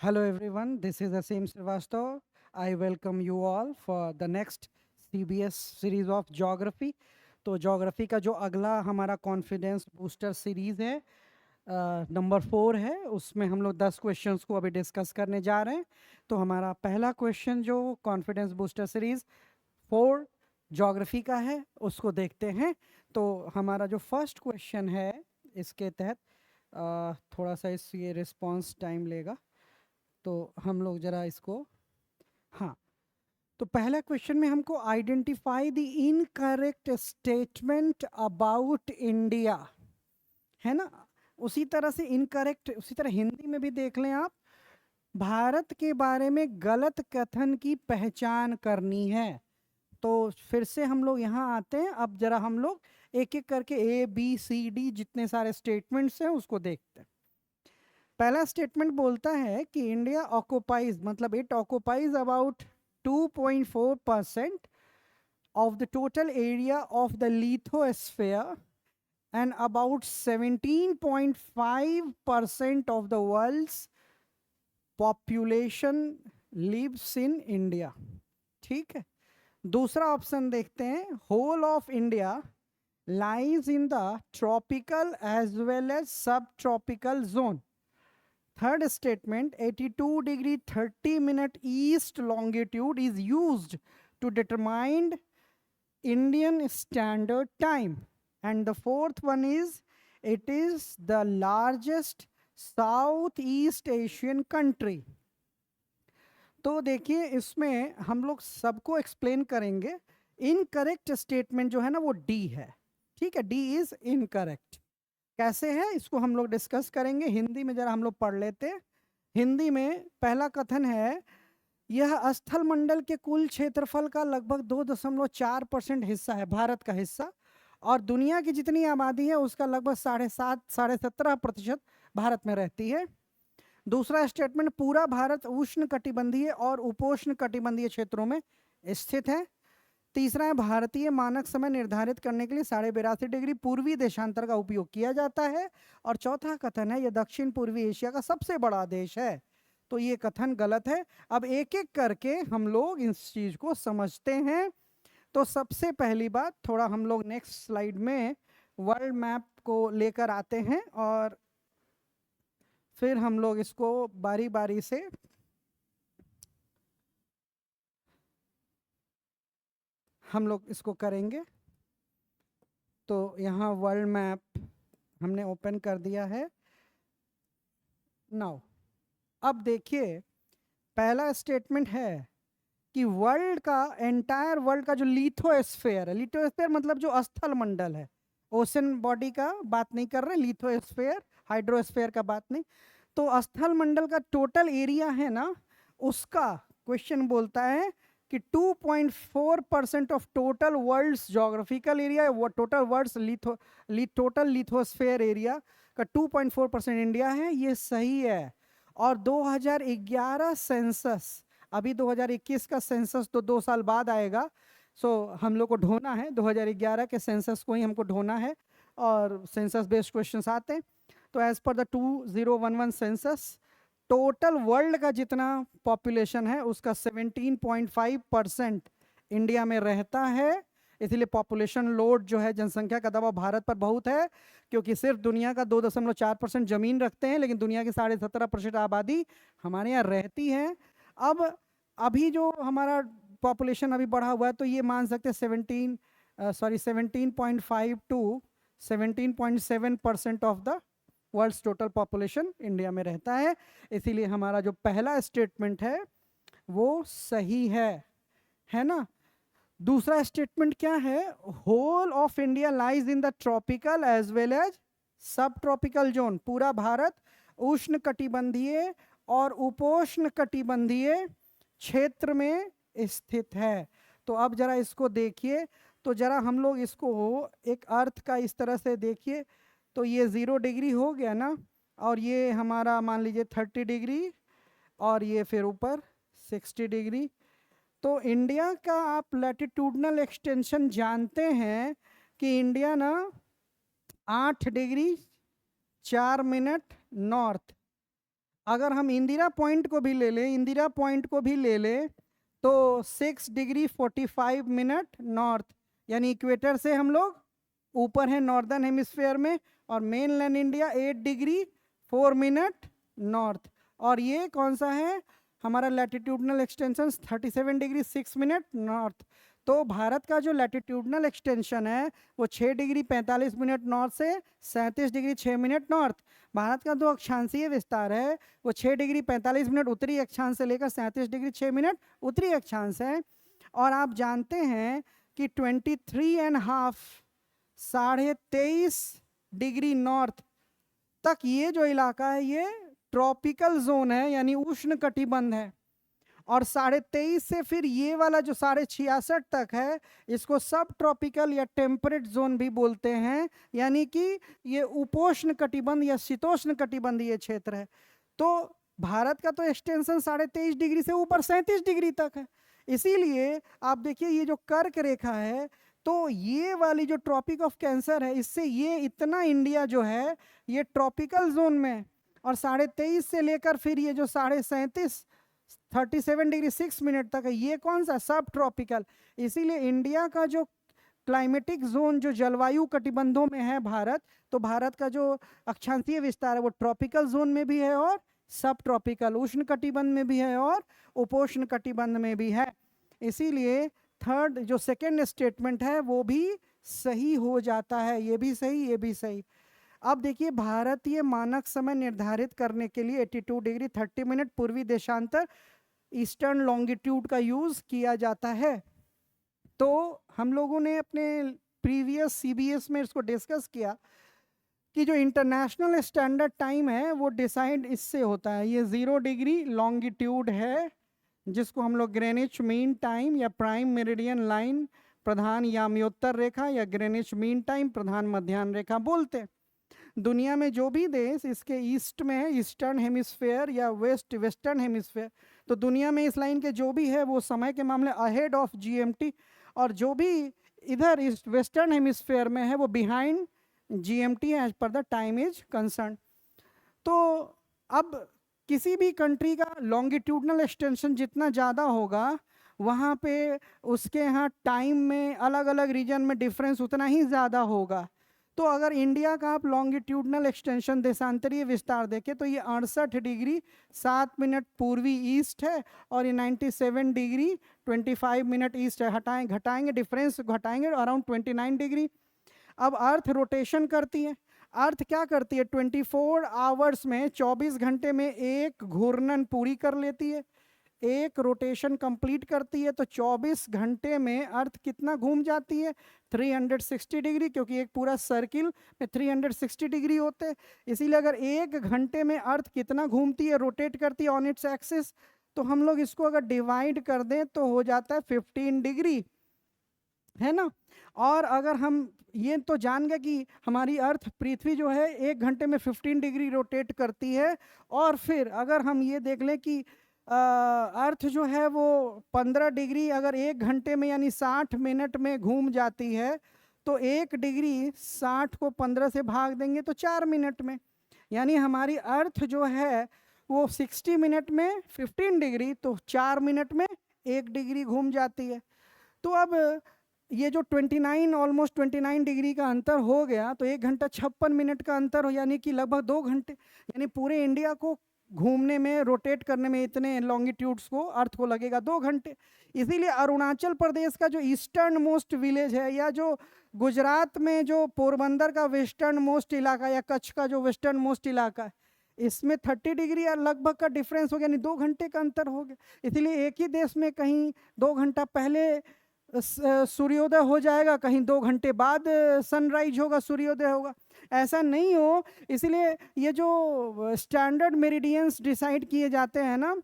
Hello everyone, this is Asim Srivastav. I welcome you all for the next CBS series of Geography. तो geography का जो अगला हमारा confidence booster series है number 4 है, उसमें हम लोग 10 क्वेश्चंस को अभी डिस्कस करने जा रहे हैं। तो हमारा पहला क्वेश्चन जो कॉन्फिडेंस बूस्टर सीरीज 4 ज्योग्राफी का है उसको देखते हैं। तो हमारा जो फर्स्ट क्वेश्चन है इसके तहत थोड़ा सा ये रिस्पॉन्स टाइम लेगा, तो हम लोग जरा इसको, हाँ। तो पहला क्वेश्चन में हमको identify the incorrect statement about India, है ना। उसी तरह से इनकरेक्ट, उसी तरह हिंदी में भी देख लें आप, भारत के बारे में गलत कथन की पहचान करनी है। तो फिर से हम लोग यहाँ आते हैं, अब जरा हम लोग एक एक करके ABCD जितने सारे स्टेटमेंट्स हैं उसको देखते हैं। पहला स्टेटमेंट बोलता है कि इंडिया ऑक्युपाइज, मतलब it occupies about 2.4% of the total area of the lithosphere and about 17.5% of the world's population lives in India। ठीक है। दूसरा ऑप्शन देखते हैं, whole of India lies in the tropical as well as subtropical zone। Third statement, 82 degree 30 minute east longitude is used to determine Indian Standard Time. And the fourth one is, it is the largest Southeast Asian country। तो देखिए इसमें हम लोग सबको explain करेंगे। Incorrect statement जो है ना वो डी है, ठीक है, डी इज इनकरेक्ट। कैसे है इसको हम लोग डिस्कस करेंगे। हिंदी में जरा हम लोग पढ़ लेते हैं। हिंदी में पहला कथन है, यह स्थल मंडल के कुल क्षेत्रफल का लगभग 2.4% हिस्सा है, भारत का हिस्सा, और दुनिया की जितनी आबादी है उसका लगभग 7.5-17% भारत में रहती है। दूसरा स्टेटमेंट, पूरा भारत उष्ण कटिबंधीय और उपोष्ण कटिबंधीय क्षेत्रों में स्थित है। तीसरा है, भारतीय मानक समय निर्धारित करने के लिए 82.5 डिग्री पूर्वी देशांतर का उपयोग किया जाता है। और चौथा कथन है, यह दक्षिण पूर्वी एशिया का सबसे बड़ा देश है। तो ये कथन गलत है। अब एक एक करके हम लोग इस चीज को समझते हैं। तो सबसे पहली बात, थोड़ा हम लोग नेक्स्ट स्लाइड में वर्ल्ड मैप को लेकर आते हैं और फिर हम लोग इसको बारी बारी से हम लोग इसको करेंगे। तो यहाँ वर्ल्ड मैप हमने ओपन कर दिया है नाउ। अब देखिए पहला स्टेटमेंट है कि वर्ल्ड का, एंटायर वर्ल्ड का जो लिथोस्फेयर है, लिथोस्फेयर मतलब जो स्थल मंडल है, ओशन बॉडी का बात नहीं कर रहे, लिथोस्फेयर हाइड्रोस्फेयर का बात नहीं। तो स्थल मंडल का टोटल एरिया है ना, उसका क्वेश्चन बोलता है कि 2.4% of total world's geographical area, वो total world's total lithosphere area का 2.4% इंडिया है। ये सही है। और 2011 सेंसस, अभी 2021 का सेंसस तो 2 साल बाद आएगा, सो हम लोग को ढोना है 2011 के सेंसस को ही हमको ढोना है, और सेंसस बेस्ड क्वेश्चंस आते हैं। तो as per the 2011 census, total world का जितना पॉपुलेशन है उसका 17.5% इंडिया में रहता है। इसलिए पॉपुलेशन लोड जो है, जनसंख्या का दबाव भारत पर बहुत है, क्योंकि सिर्फ दुनिया का 2.4% जमीन रखते हैं, लेकिन दुनिया की 17.5% आबादी हमारे यहाँ रहती है। अब अभी जो हमारा पॉपुलेशन अभी बढ़ा हुआ है, तो ये मान सकते हैं 17.5 to 17.7% of the world's total population India में रहता है। इसीलिए हमारा जो पहला स्टेटमेंट है वो सही है ना। दूसरा स्टेटमेंट क्या है, whole of India lies in the tropical as well as subtropical zone, पूरा भारत उष्ण कटिबंधीय और उपोष्ण कटिबंधीय क्षेत्र में स्थित है। तो अब जरा इसको देखिए, तो जरा हम लोग इसको एक अर्थ का इस तरह से देखिए। तो ये 0 डिग्री हो गया ना, और ये हमारा मान लीजिए 30 डिग्री, और ये फिर ऊपर 60 डिग्री। तो इंडिया का आप लैटिट्यूडनल एक्सटेंशन जानते हैं कि इंडिया ना 8 डिग्री 4 मिनट नॉर्थ, अगर हम इंदिरा पॉइंट को भी ले लें, इंदिरा पॉइंट को भी ले लें तो 6 डिग्री 45 मिनट नॉर्थ, यानी इक्वेटर से हम लोग ऊपर हैं नॉर्दर्न हेमिस्फेयर में, और main land India 8 degree 4 minute north. और ये कौन सा है, हमारा latitudinal extension 37 degree 6 minute north. तो भारत का जो लैटिट्यूडनल एक्सटेंशन है वो 6 डिग्री 45 मिनट नॉर्थ से 37 डिग्री 6 मिनट नॉर्थ। भारत का जो अक्षांशीय विस्तार है वो 6 डिग्री 45 मिनट उत्तरी अक्षांश से लेकर 37 डिग्री 6 मिनट उत्तरी अक्षांश है। और आप जानते हैं कि 23.5 23.5 डिग्री नॉर्थ तक ये जो इलाका है ये ट्रॉपिकल जोन है, यानी उष्ण कटिबंध है। और 23.5 से फिर ये वाला जो 66.5 तक है इसको सब ट्रॉपिकल या टेम्परेट जोन भी बोलते हैं, यानी कि ये उपोष्ण कटिबंध या शीतोष्ण कटिबंधीय क्षेत्र है। तो भारत का तो एक्सटेंशन 23.5 डिग्री से ऊपर 37 डिग्री तक है। इसीलिए आप देखिए ये जो कर्क रेखा है, तो ये वाली जो ट्रॉपिक ऑफ कैंसर है इससे ये इतना इंडिया जो है ये ट्रॉपिकल जोन में, और 23.5 से लेकर फिर ये जो 37.5 37 डिग्री 6 मिनट तक है ये कौन सा, सब ट्रॉपिकल। इसीलिए इंडिया का जो क्लाइमेटिक जोन जो जलवायु कटिबंधों में है भारत, तो भारत का जो अक्षांशीय विस्तार है वो ट्रॉपिकल जोन में भी है और सब ट्रॉपिकल उष्ण कटिबंध में भी है और उपोष्ण कटिबंध में भी है। इसीलिए थर्ड जो सेकेंड स्टेटमेंट है वो भी सही हो जाता है, ये भी सही ये भी सही। अब देखिए भारतीय मानक समय निर्धारित करने के लिए 82 डिग्री 30 मिनट पूर्वी देशांतर ईस्टर्न लॉन्गिट्यूड का यूज किया जाता है। तो हम लोगों ने अपने प्रीवियस सीबीएस में इसको डिस्कस किया कि जो इंटरनेशनल स्टैंडर्ड टाइम है वो डिसाइड इससे होता है, ये 0 डिग्री लॉन्गिट्यूड है जिसको हम लोग ग्रेनिच मीन टाइम या प्राइम मेरिडियन लाइन प्रधान याम्योत्तर रेखा या ग्रेनिच मीन टाइम प्रधान मध्याह्न रेखा बोलते हैं। दुनिया में जो भी देश इसके ईस्ट में है, ईस्टर्न हेमिस्फेयर या वेस्टर्न हेमिस्फेयर, तो दुनिया में इस लाइन के जो भी है वो समय के मामले अहेड ऑफ जीएमटी, और जो भी इधर इस वेस्टर्न हेमिस्फेयर में है वो behind GMT as per the time is concern. तो अब किसी भी कंट्री का लॉन्गिट्यूडनल एक्सटेंशन जितना ज़्यादा होगा वहाँ पे उसके यहाँ टाइम में अलग अलग रीजन में डिफरेंस उतना ही ज़्यादा होगा। तो अगर इंडिया का आप लॉन्गिट्यूडनल एक्सटेंशन देशांतरीय विस्तार देखें तो ये 68 डिग्री 7 मिनट पूर्वी ईस्ट है और ये 97 डिग्री 25 मिनट ईस्ट है। घटाएंगे डिफरेंस घटाएंगे अराउंड 29 डिग्री। अब अर्थ रोटेशन करती है, अर्थ क्या करती है 24 आवर्स में 24 घंटे में एक घूर्णन पूरी कर लेती है, एक रोटेशन कंप्लीट करती है। तो 24 घंटे में अर्थ कितना घूम जाती है 360 डिग्री, क्योंकि एक पूरा सर्किल में 360 डिग्री होते हैं। इसीलिए अगर एक घंटे में अर्थ कितना घूमती है रोटेट करती है ऑन इट्स एक्सिस, तो हम लोग इसको अगर डिवाइड कर दें तो हो जाता है 15 डिग्री, है ना। और अगर हम ये तो जान गए कि हमारी अर्थ पृथ्वी जो है एक घंटे में 15 डिग्री रोटेट करती है, और फिर अगर हम ये देख लें कि अर्थ जो है वो 15 डिग्री अगर एक घंटे में यानी 60 मिनट में घूम जाती है, तो 1 डिग्री 60 को 15 से भाग देंगे तो 4 मिनट में, यानी हमारी अर्थ जो है वो 60 मिनट में 15 डिग्री, तो 4 मिनट में 1 डिग्री घूम जाती है। तो अब ये जो 29 ऑलमोस्ट 29 डिग्री का अंतर हो गया, तो 1 घंटा 56 मिनट का अंतर हो, यानी कि लगभग 2 घंटे, यानी पूरे इंडिया को घूमने में रोटेट करने में इतने लॉन्गिट्यूड्स को अर्थ को लगेगा 2 घंटे। इसीलिए अरुणाचल प्रदेश का जो ईस्टर्न मोस्ट विलेज है, या जो गुजरात में जो पोरबंदर का वेस्टर्न मोस्ट इलाका या कच्छ का जो वेस्टर्न मोस्ट इलाका है, इसमें 30 डिग्री या लगभग का डिफरेंस हो गया, यानी 2 घंटे का अंतर हो गया। इसलिए एक ही देश में कहीं 2 घंटा पहले सूर्योदय हो जाएगा, कहीं 2 घंटे बाद सनराइज होगा, सूर्योदय होगा, ऐसा नहीं हो। इसलिए ये जो स्टैंडर्ड मेरिडियंस डिसाइड किए जाते हैं ना,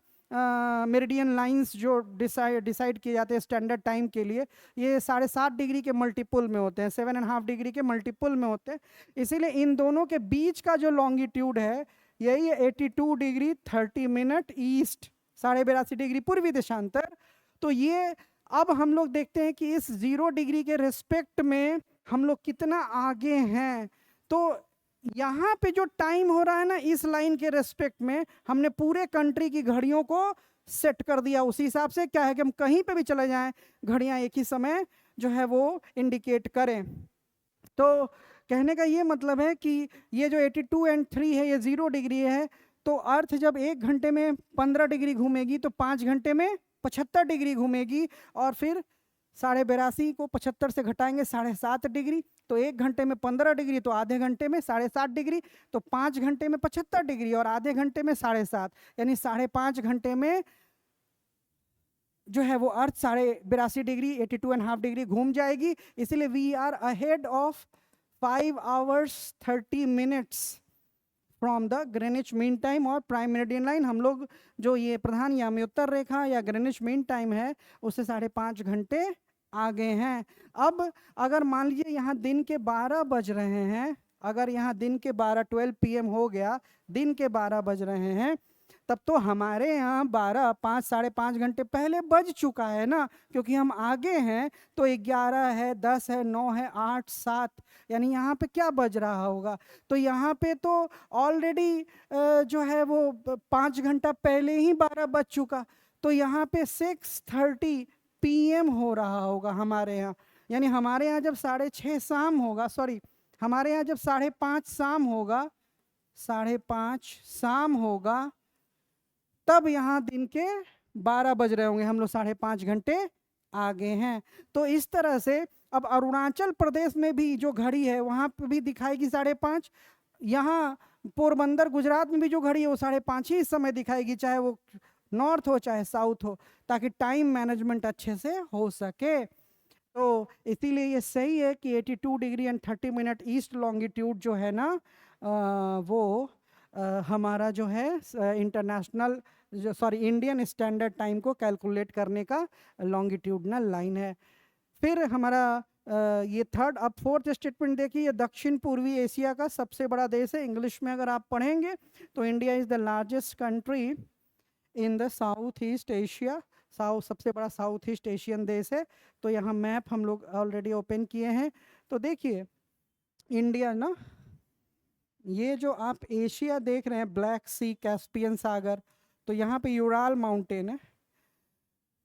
मेरिडियन लाइंस जो डिसाइड किए जाते हैं स्टैंडर्ड टाइम के लिए, ये 7.5 डिग्री के मल्टीपल में होते हैं, 7.5 डिग्री के मल्टीपल में होते हैं। इसीलिए इन दोनों के बीच का जो लॉन्गिट्यूड है यही है 82 डिग्री 30 मिनट ईस्ट, 82.5 डिग्री पूर्वी देशांतर। तो ये अब हम लोग देखते हैं कि इस 0 डिग्री के रिस्पेक्ट में हम लोग कितना आगे हैं। तो यहाँ पे जो टाइम हो रहा है ना, इस लाइन के रेस्पेक्ट में हमने पूरे कंट्री की घड़ियों को सेट कर दिया। उसी हिसाब से क्या है कि हम कहीं पे भी चले जाएं, घड़ियां एक ही समय जो है वो इंडिकेट करें। तो कहने का ये मतलब है कि ये जो 82 एंड 3 है, ये 0 डिग्री है। तो अर्थ जब 1 घंटे में 15 डिग्री घूमेगी तो 5 घंटे में 75 डिग्री घूमेगी, और फिर 82.5 को 75 से घटाएंगे 7.5 डिग्री, तो 1 घंटे में 15 डिग्री, तो आधे घंटे में 7.5 डिग्री, तो 5 घंटे में 75 डिग्री और आधे घंटे में 7.5, यानी 5.5 घंटे में जो है वो अर्थ 82.5 डिग्री 82.5 डिग्री घूम जाएगी। इसीलिए we are ahead of 5 hours 30 minutes from the Greenwich mean time और प्राइम मेरिडियन लाइन। हम लोग जो ये प्रधान याम्योत्तर रेखा या ग्रीनिच मीन टाइम है उससे 5.5 घंटे आगे हैं। अब अगर मान लीजिए यहाँ दिन के 12 बज रहे हैं, अगर यहाँ दिन के 12 PM हो गया, दिन के 12 बज रहे हैं, तब तो हमारे यहाँ 5 घंटे पहले बज चुका है ना, क्योंकि हम आगे हैं। तो 11 है, 10 है, 9 है, 8, 7, यानी यहाँ पे क्या बज रहा होगा? तो यहाँ पे तो ऑलरेडी जो है वो 5 घंटा पहले ही 12 बज चुका, तो यहाँ पे 6:30 PM हो रहा होगा हमारे यहाँ। यानी हमारे यहाँ जब 6:30 शाम होगा, सॉरी, हमारे यहाँ जब 5:30 शाम होगा, 5:30 शाम होगा, तब यहाँ दिन के 12 बज रहे होंगे, हम लोग 5.5 घंटे आगे हैं। तो इस तरह से अब अरुणाचल प्रदेश में भी जो घड़ी है वहाँ पे भी दिखाएगी 5:30, यहाँ पोरबंदर गुजरात में भी जो घड़ी है वो 5:30 ही इस समय दिखाएगी, चाहे वो नॉर्थ हो चाहे साउथ हो, ताकि टाइम मैनेजमेंट अच्छे से हो सके। तो इसीलिए ये सही है कि 82 degree and 30 minute east longitude जो है ना, वो हमारा जो है इंटरनेशनल इंडियन स्टैंडर्ड टाइम को कैलकुलेट करने का लॉन्गिट्यूडनल लाइन है। फिर हमारा ये थर्ड, अब फोर्थ स्टेटमेंट देखिए, ये दक्षिण पूर्वी एशिया का सबसे बड़ा देश है। इंग्लिश में अगर आप पढ़ेंगे तो India is the largest country in the south east Asia, सबसे बड़ा साउथ ईस्ट एशियन देश है। तो यहाँ मैप हम लोग ऑलरेडी ओपन किए हैं। तो देखिए इंडिया ना, ये जो आप एशिया देख रहे हैं, ब्लैक सी, कैस्पियन सागर, तो यहाँ पे यूराल माउंटेन है,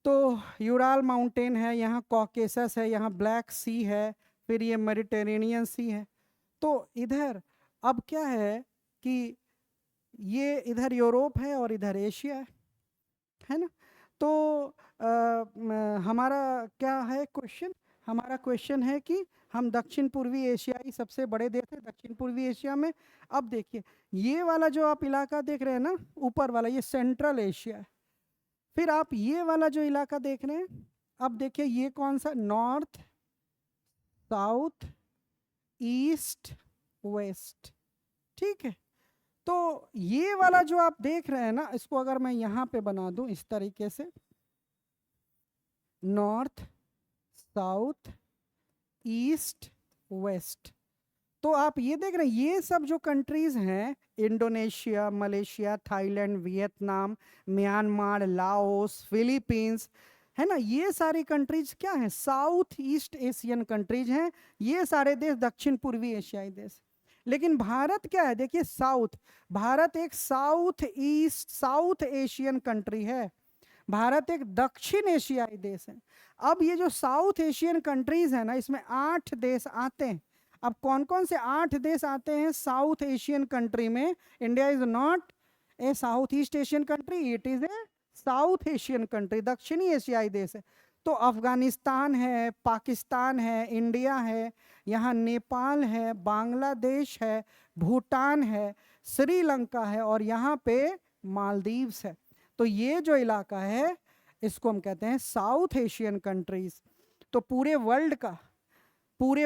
तो यूराल माउंटेन है, यहाँ कॉकेसस है, यहाँ ब्लैक सी है, फिर ये मेडिटेरेनियन सी है। तो इधर अब क्या है कि ये इधर यूरोप है और इधर एशिया है ना। तो हमारा क्या है क्वेश्चन? हमारा क्वेश्चन है कि हम दक्षिण पूर्वी एशियाई सबसे बड़े देश है दक्षिण पूर्वी एशिया में। अब देखिए ये वाला जो आप इलाका देख रहे हैं ना, ऊपर वाला, ये सेंट्रल एशिया है। फिर आप ये वाला जो इलाका देख रहे हैं, अब देखिए ये कौन सा, नॉर्थ, साउथ, ईस्ट, वेस्ट, ठीक है। तो ये वाला जो आप देख रहे हैं ना, इसको अगर मैं यहाँ पे बना दूं इस तरीके से, नॉर्थ, साउथ, ईस्ट, वेस्ट, तो आप ये देख रहे हैं ये सब जो कंट्रीज हैं, Indonesia, Malaysia, Thailand, Vietnam, Myanmar, Laos, Philippines, है ना, ये सारी कंट्रीज क्या हैं? साउथ ईस्ट एशियन कंट्रीज हैं। ये सारे देश दक्षिण पूर्वी एशियाई देश। लेकिन भारत क्या है? देखिए साउथ, भारत एक south east south Asian country है, भारत एक दक्षिण एशियाई देश है। अब ये जो साउथ एशियन कंट्रीज है ना, इसमें 8 देश आते हैं। अब कौन कौन से 8 देश आते हैं साउथ एशियन कंट्री में? India is not a south east Asian country, it is a south Asian country, दक्षिणी एशियाई देश है। तो अफगानिस्तान है, पाकिस्तान है, इंडिया है, यहाँ नेपाल है, बांग्लादेश है, भूटान है, श्रीलंका है, और यहाँ पे मालदीव्स है। तो ये जो इलाका है इसको हम कहते हैं साउथ एशियन कंट्रीज। तो पूरे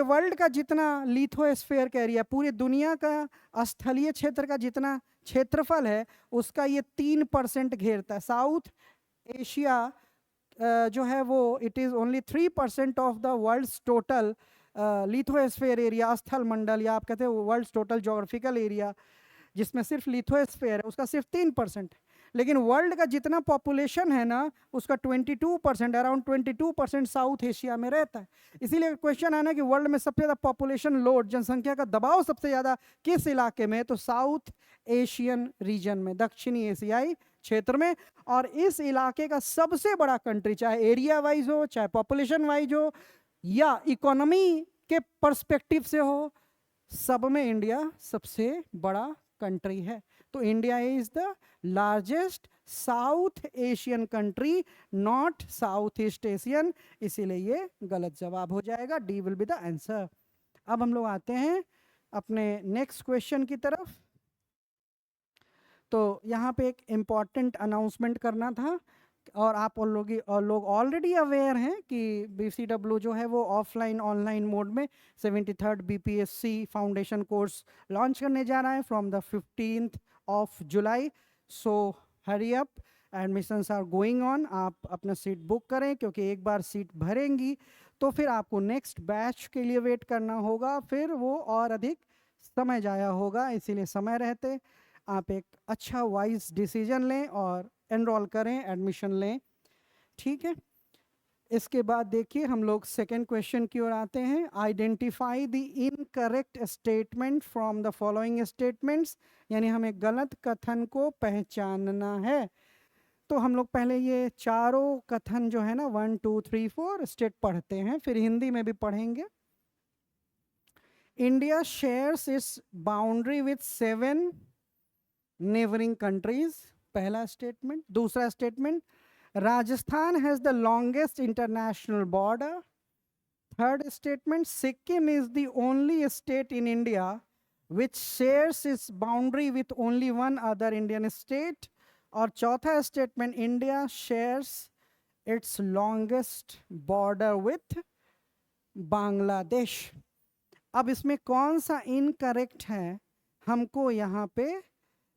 वर्ल्ड का जितना लिथोस्फीयर का एरिया, पूरी दुनिया का स्थलीय क्षेत्र का जितना क्षेत्रफल है उसका ये 3% घेरता है। साउथ एशिया जो है वो it is only 3% of the world's total lithosphere area, स्थल मंडल, या आप कहते हैं वर्ल्ड्स टोटल जोग्राफिकल एरिया, जिसमें सिर्फ लिथोस्फीयर है उसका सिर्फ 3%। लेकिन वर्ल्ड का जितना पॉपुलेशन है ना उसका 22%, अराउंड 22% साउथ एशिया में रहता है। इसीलिए क्वेश्चन आना कि वर्ल्ड में सबसे ज़्यादा पॉपुलेशन लोड, जनसंख्या का दबाव सबसे ज़्यादा किस इलाके में है, तो साउथ एशियन रीजन में, दक्षिणी एशियाई क्षेत्र में। और इस इलाके का सबसे बड़ा कंट्री, चाहे एरिया वाइज हो, चाहे पॉपुलेशन वाइज हो, या इकोनॉमी के पर्सपेक्टिव से हो, सब में इंडिया सबसे बड़ा कंट्री है। तो India is the largest south Asian country, not south east Asian, इसीलिए ये गलत जवाब हो जाएगा, D will be the answer. अब हम लोग आते हैं अपने नेक्स्ट क्वेश्चन की तरफ। तो यहाँ पे एक इम्पॉर्टेंट अनाउंसमेंट करना था, और आप लोग ऑलरेडी अवेयर हैं कि BCW जो है वो ऑफलाइन ऑनलाइन मोड में 73rd BPSC foundation course launch करने जा रहा है from the 15th of July. So hurry up, admissions are going on. आप अपना सीट बुक करें, क्योंकि एक बार सीट भरेंगी तो फिर आपको नेक्स्ट बैच के लिए वेट करना होगा, फिर वो और अधिक समय जाया होगा। इसीलिए समय रहते आप एक अच्छा वाइज डिसीजन लें और एनरोल करें, एडमिशन लें, ठीक है। इसके बाद देखिए हम लोग सेकेंड क्वेश्चन की ओर आते हैं। Identify the incorrect statement from the following statements, यानी हमें गलत कथन को पहचानना है। तो हम लोग पहले ये चारों कथन जो है ना 1 2 3 4 स्टेट पढ़ते हैं, फिर हिंदी में भी पढ़ेंगे। India shares it's boundary with 7 neighbouring countries, पहला स्टेटमेंट। दूसरा statement, Rajasthan has the longest international border. Third statement, Sikkim is the only state in India which shares it's boundary with only one other Indian state. और चौथा statement, India shares it's longest border with Bangladesh. अब इसमें कौन सा incorrect है हमको यहाँ पे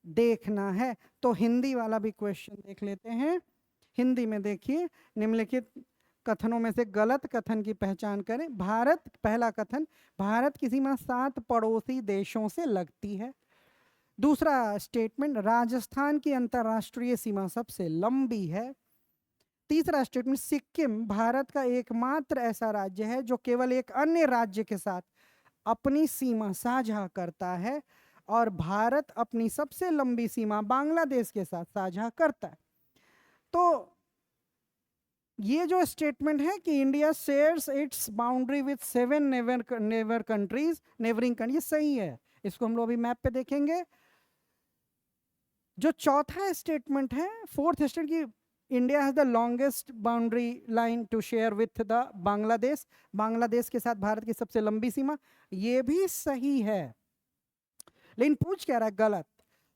देखना है। तो हिंदी वाला भी क्वेश्चन देख लेते हैं। हिंदी में देखिए, निम्नलिखित कथनों में से गलत कथन की पहचान करें। भारत, पहला कथन, भारत की सीमा 7 पड़ोसी देशों से लगती है। दूसरा स्टेटमेंट, राजस्थान की अंतर्राष्ट्रीय सीमा सबसे लंबी है। तीसरा स्टेटमेंट, सिक्किम भारत का एकमात्र ऐसा राज्य है जो केवल एक अन्य राज्य के साथ अपनी सीमा साझा करता है, और भारत अपनी सबसे लंबी सीमा बांग्लादेश के साथ साझा करता है। तो ये जो स्टेटमेंट है कि India shares it's boundary with 7 neighbour countries, neighbouring countries, सही है। इसको हम लोग अभी मैप पे देखेंगे। जो चौथा स्टेटमेंट है, फोर्थ स्टेटमेंट की India has the longest boundary line to share with the Bangladesh, Bangladesh के साथ भारत की सबसे लंबी सीमा, ये भी सही है। लेकिन पूछ क्या रहा है, गलत।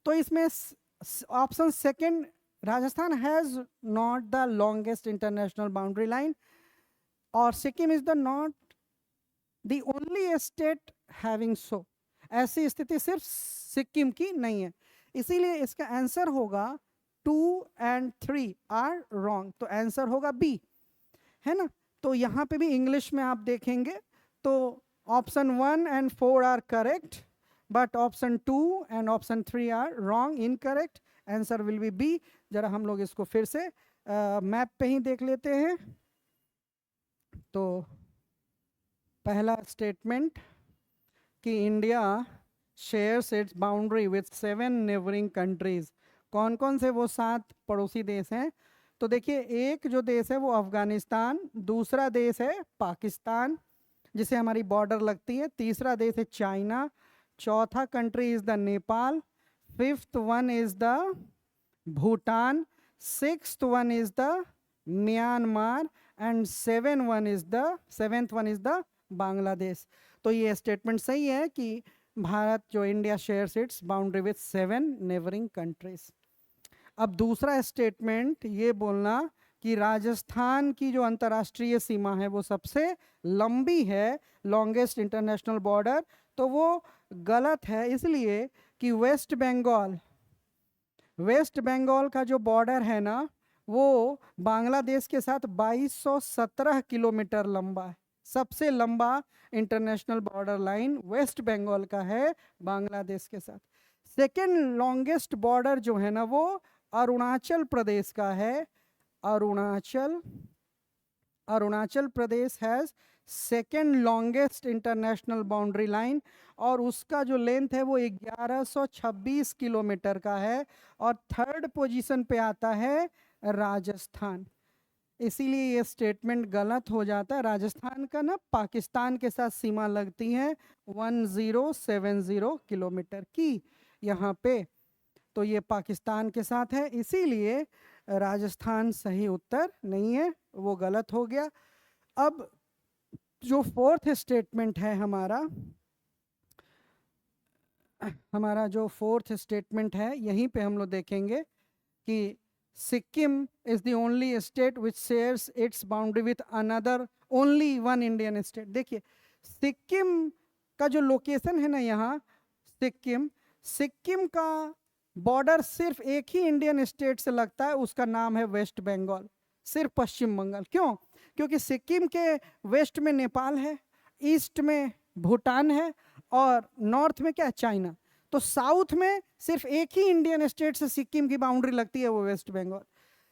तो इसमें option second, Rajasthan has not the longest international boundary line, और Sikkim is the not the only state having so, ऐसी स्थिति सिर्फ सिक्किम की नहीं है। इसीलिए इसका आंसर होगा 2 and 3 आर रॉन्ग, तो आंसर होगा बी, है ना। तो यहाँ पे भी इंग्लिश में आप देखेंगे तो option 1 and 4 are correct, but option 2 and option 3 are wrong, incorrect. Answer will be B. जरा हम लोग इसको फिर से मैप पे ही देख लेते हैं। तो पहला स्टेटमेंट कि India shares it's boundary with 7 neighbouring countries, कौन कौन से वो 7 पड़ोसी देश हैं। तो देखिए, एक जो देश है वो अफगानिस्तान, दूसरा देश है पाकिस्तान जिसे हमारी बॉर्डर लगती है, तीसरा देश है चाइना, चौथा country is the Nepal, fifth one is the Bhutan, sixth one is the Myanmar, and seventh one is the Bangladesh. तो ये स्टेटमेंट सही है कि भारत जो India shares it's boundary with 7 neighbouring countries. अब दूसरा स्टेटमेंट ये बोलना कि राजस्थान की जो अंतर्राष्ट्रीय सीमा है वो सबसे लंबी है, लॉन्गेस्ट इंटरनेशनल बॉर्डर, तो वो गलत है। इसलिए कि वेस्ट बंगाल का जो बॉर्डर है ना वो बांग्लादेश के साथ 2217 किलोमीटर लंबा है। सबसे लंबा international border line west Bengal का है बांग्लादेश के साथ। सेकेंड लॉन्गेस्ट बॉर्डर जो है ना वो अरुणाचल प्रदेश का है। Arunachal Pradesh has second longest international boundary line, और उसका जो लेंथ है वो 1126 किलोमीटर का है। और थर्ड पोजीशन पे आता है राजस्थान। इसीलिए ये स्टेटमेंट गलत हो जाता है। राजस्थान का ना पाकिस्तान के साथ सीमा लगती है 1070 किलोमीटर की यहाँ पे, तो ये पाकिस्तान के साथ है, इसीलिए राजस्थान सही उत्तर नहीं है, वो गलत हो गया। अब जो फोर्थ स्टेटमेंट है हमारा जो फोर्थ स्टेटमेंट है, यहीं पे हम लोग देखेंगे कि Sikkim is the only state which shares it's boundary with another only one Indian state. देखिए सिक्किम का जो लोकेशन है ना यहाँ, सिक्किम का बॉर्डर सिर्फ एक ही इंडियन स्टेट से लगता है, उसका नाम है वेस्ट बंगाल, सिर्फ पश्चिम बंगाल। क्यों? क्योंकि सिक्किम के वेस्ट में नेपाल है, ईस्ट में भूटान है, और नॉर्थ में क्या है, चाइना। तो साउथ में सिर्फ एक ही इंडियन स्टेट से सिक्किम की बाउंड्री लगती है, वो वेस्ट बंगाल।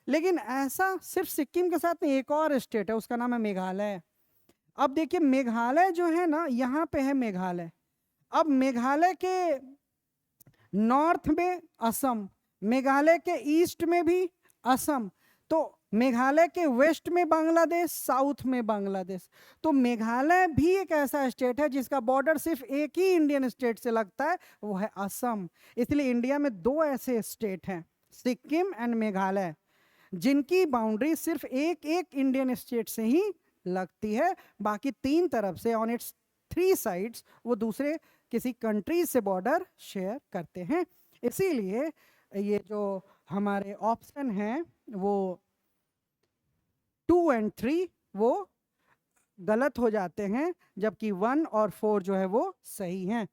लेकिन ऐसा सिर्फ सिक्किम के साथ में एक और स्टेट है, उसका नाम है मेघालय। अब देखिए मेघालय जो है ना, यहाँ पे है मेघालय। अब मेघालय के नॉर्थ में असम, मेघालय के ईस्ट में भी असम, तो मेघालय के वेस्ट में बांग्लादेश, साउथ में बांग्लादेश। तो मेघालय भी एक ऐसा स्टेट है जिसका बॉर्डर सिर्फ एक ही इंडियन स्टेट से लगता है, वो है असम। इसलिए इंडिया में दो ऐसे स्टेट हैं, सिक्किम एंड मेघालय, जिनकी बाउंड्री सिर्फ एक एक इंडियन स्टेट से ही लगती है। बाकी तीन तरफ से ऑन इट्स थ्री साइड्स वो दूसरे किसी कंट्री से बॉर्डर शेयर करते हैं। इसीलिए ये जो हमारे ऑप्शन हैं वो 2 और 3 वो गलत हो जाते हैं, जबकि 1 और 4 जो है वो सही हैं।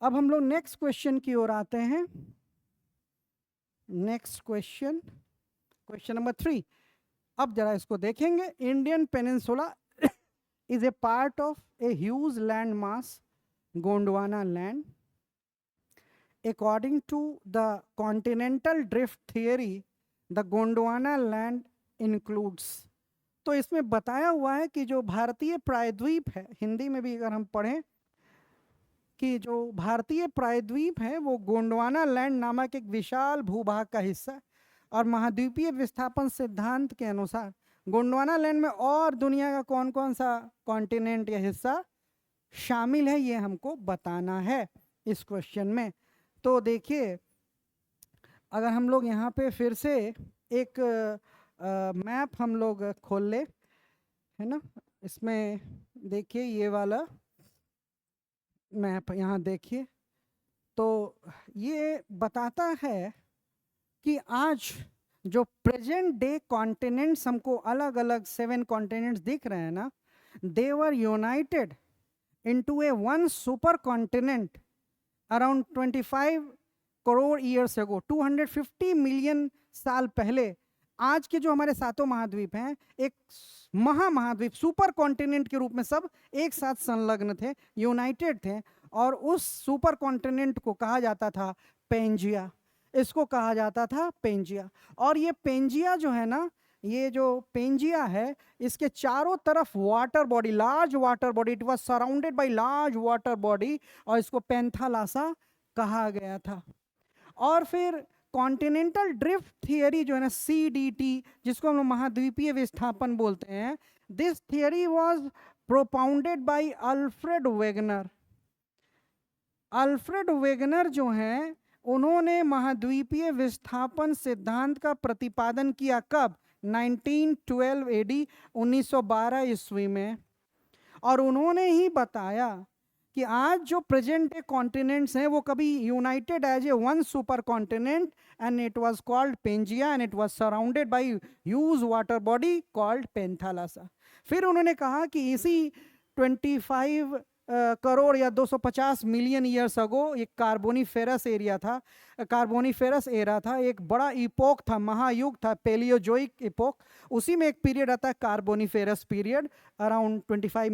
अब हम लोग नेक्स्ट क्वेश्चन की ओर आते हैं। Next question number 3। अब जरा इसको देखेंगे। Indian peninsula is a part of a huge land mass, Gondwana land. According to the continental drift theory, the Gondwana land includes। तो इसमें बताया हुआ है कि जो भारतीय प्रायद्वीप है, हिंदी में भी अगर हम पढ़ें कि जो भारतीय प्रायद्वीप है वो गोंडवाना लैंड नामक एक विशाल भूभाग का हिस्सा है। और महाद्वीपीय विस्थापन सिद्धांत के अनुसार गोंडवाना लैंड में और दुनिया का कौन कौन सा कॉन्टिनेंट या हिस्सा शामिल है, ये हमको बताना है इस क्वेश्चन में। तो देखिए अगर हम लोग यहाँ पे फिर से एक मैप हम लोग खोल ले, है ना, इसमें देखिए ये वाला मैप यहाँ देखिए, तो ये बताता है कि आज जो प्रेजेंट डे कॉन्टिनेंट्स हमको अलग अलग 7 कॉन्टिनेंट्स दिख रहे हैं ना, they were united into a one super continent around 25 crore years ago, 250 million साल पहले। आज के जो हमारे सातों महाद्वीप हैं एक महाद्वीप सुपर कॉन्टिनेंट के रूप में सब एक साथ संलग्न थे, यूनाइटेड थे, और उस सुपर कॉन्टिनेंट को कहा जाता था पेंजिया। इसको कहा जाता था पेंजिया। और ये पेंजिया जो है ना, ये जो पेंजिया है, इसके चारों तरफ water body, large water body, it was surrounded by large water body, और इसको पेंथालासा कहा गया था। और फिर कॉन्टिनेंटल ड्रिफ्ट थियरी जो है ना, CDT, जिसको हम लोग महाद्वीपीय विस्थापन बोलते हैं, this theory was propounded by Alfred Wegener. Alfred Wegener जो हैं, उन्होंने महाद्वीपीय विस्थापन सिद्धांत का प्रतिपादन किया कब? 1912 AD, 1912 ईस्वी में। और उन्होंने ही बताया कि आज जो प्रेजेंट डे कॉन्टिनेंट्स हैं वो कभी united as a one super continent, and it was called Pangaea, and it was surrounded by huge water body called Panthalassa. फिर उन्होंने कहा कि इसी 25 करोड़ या 250 मिलियन ईयर्स अगो एक कार्बोनीफेरस एरिया था, कार्बोनीफेरस एरा था, एक बड़ा इपोक था, महायुग था, पेलियोजोइक इपोक। उसी में एक पीरियड आता है Carboniferous period, around 250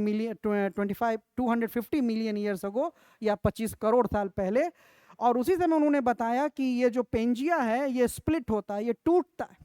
million years ago, या 25 करोड़ साल पहले। और उसी समय उन्होंने बताया कि ये जो पेंजिया है ये स्प्लिट होता है, ये टूटता है,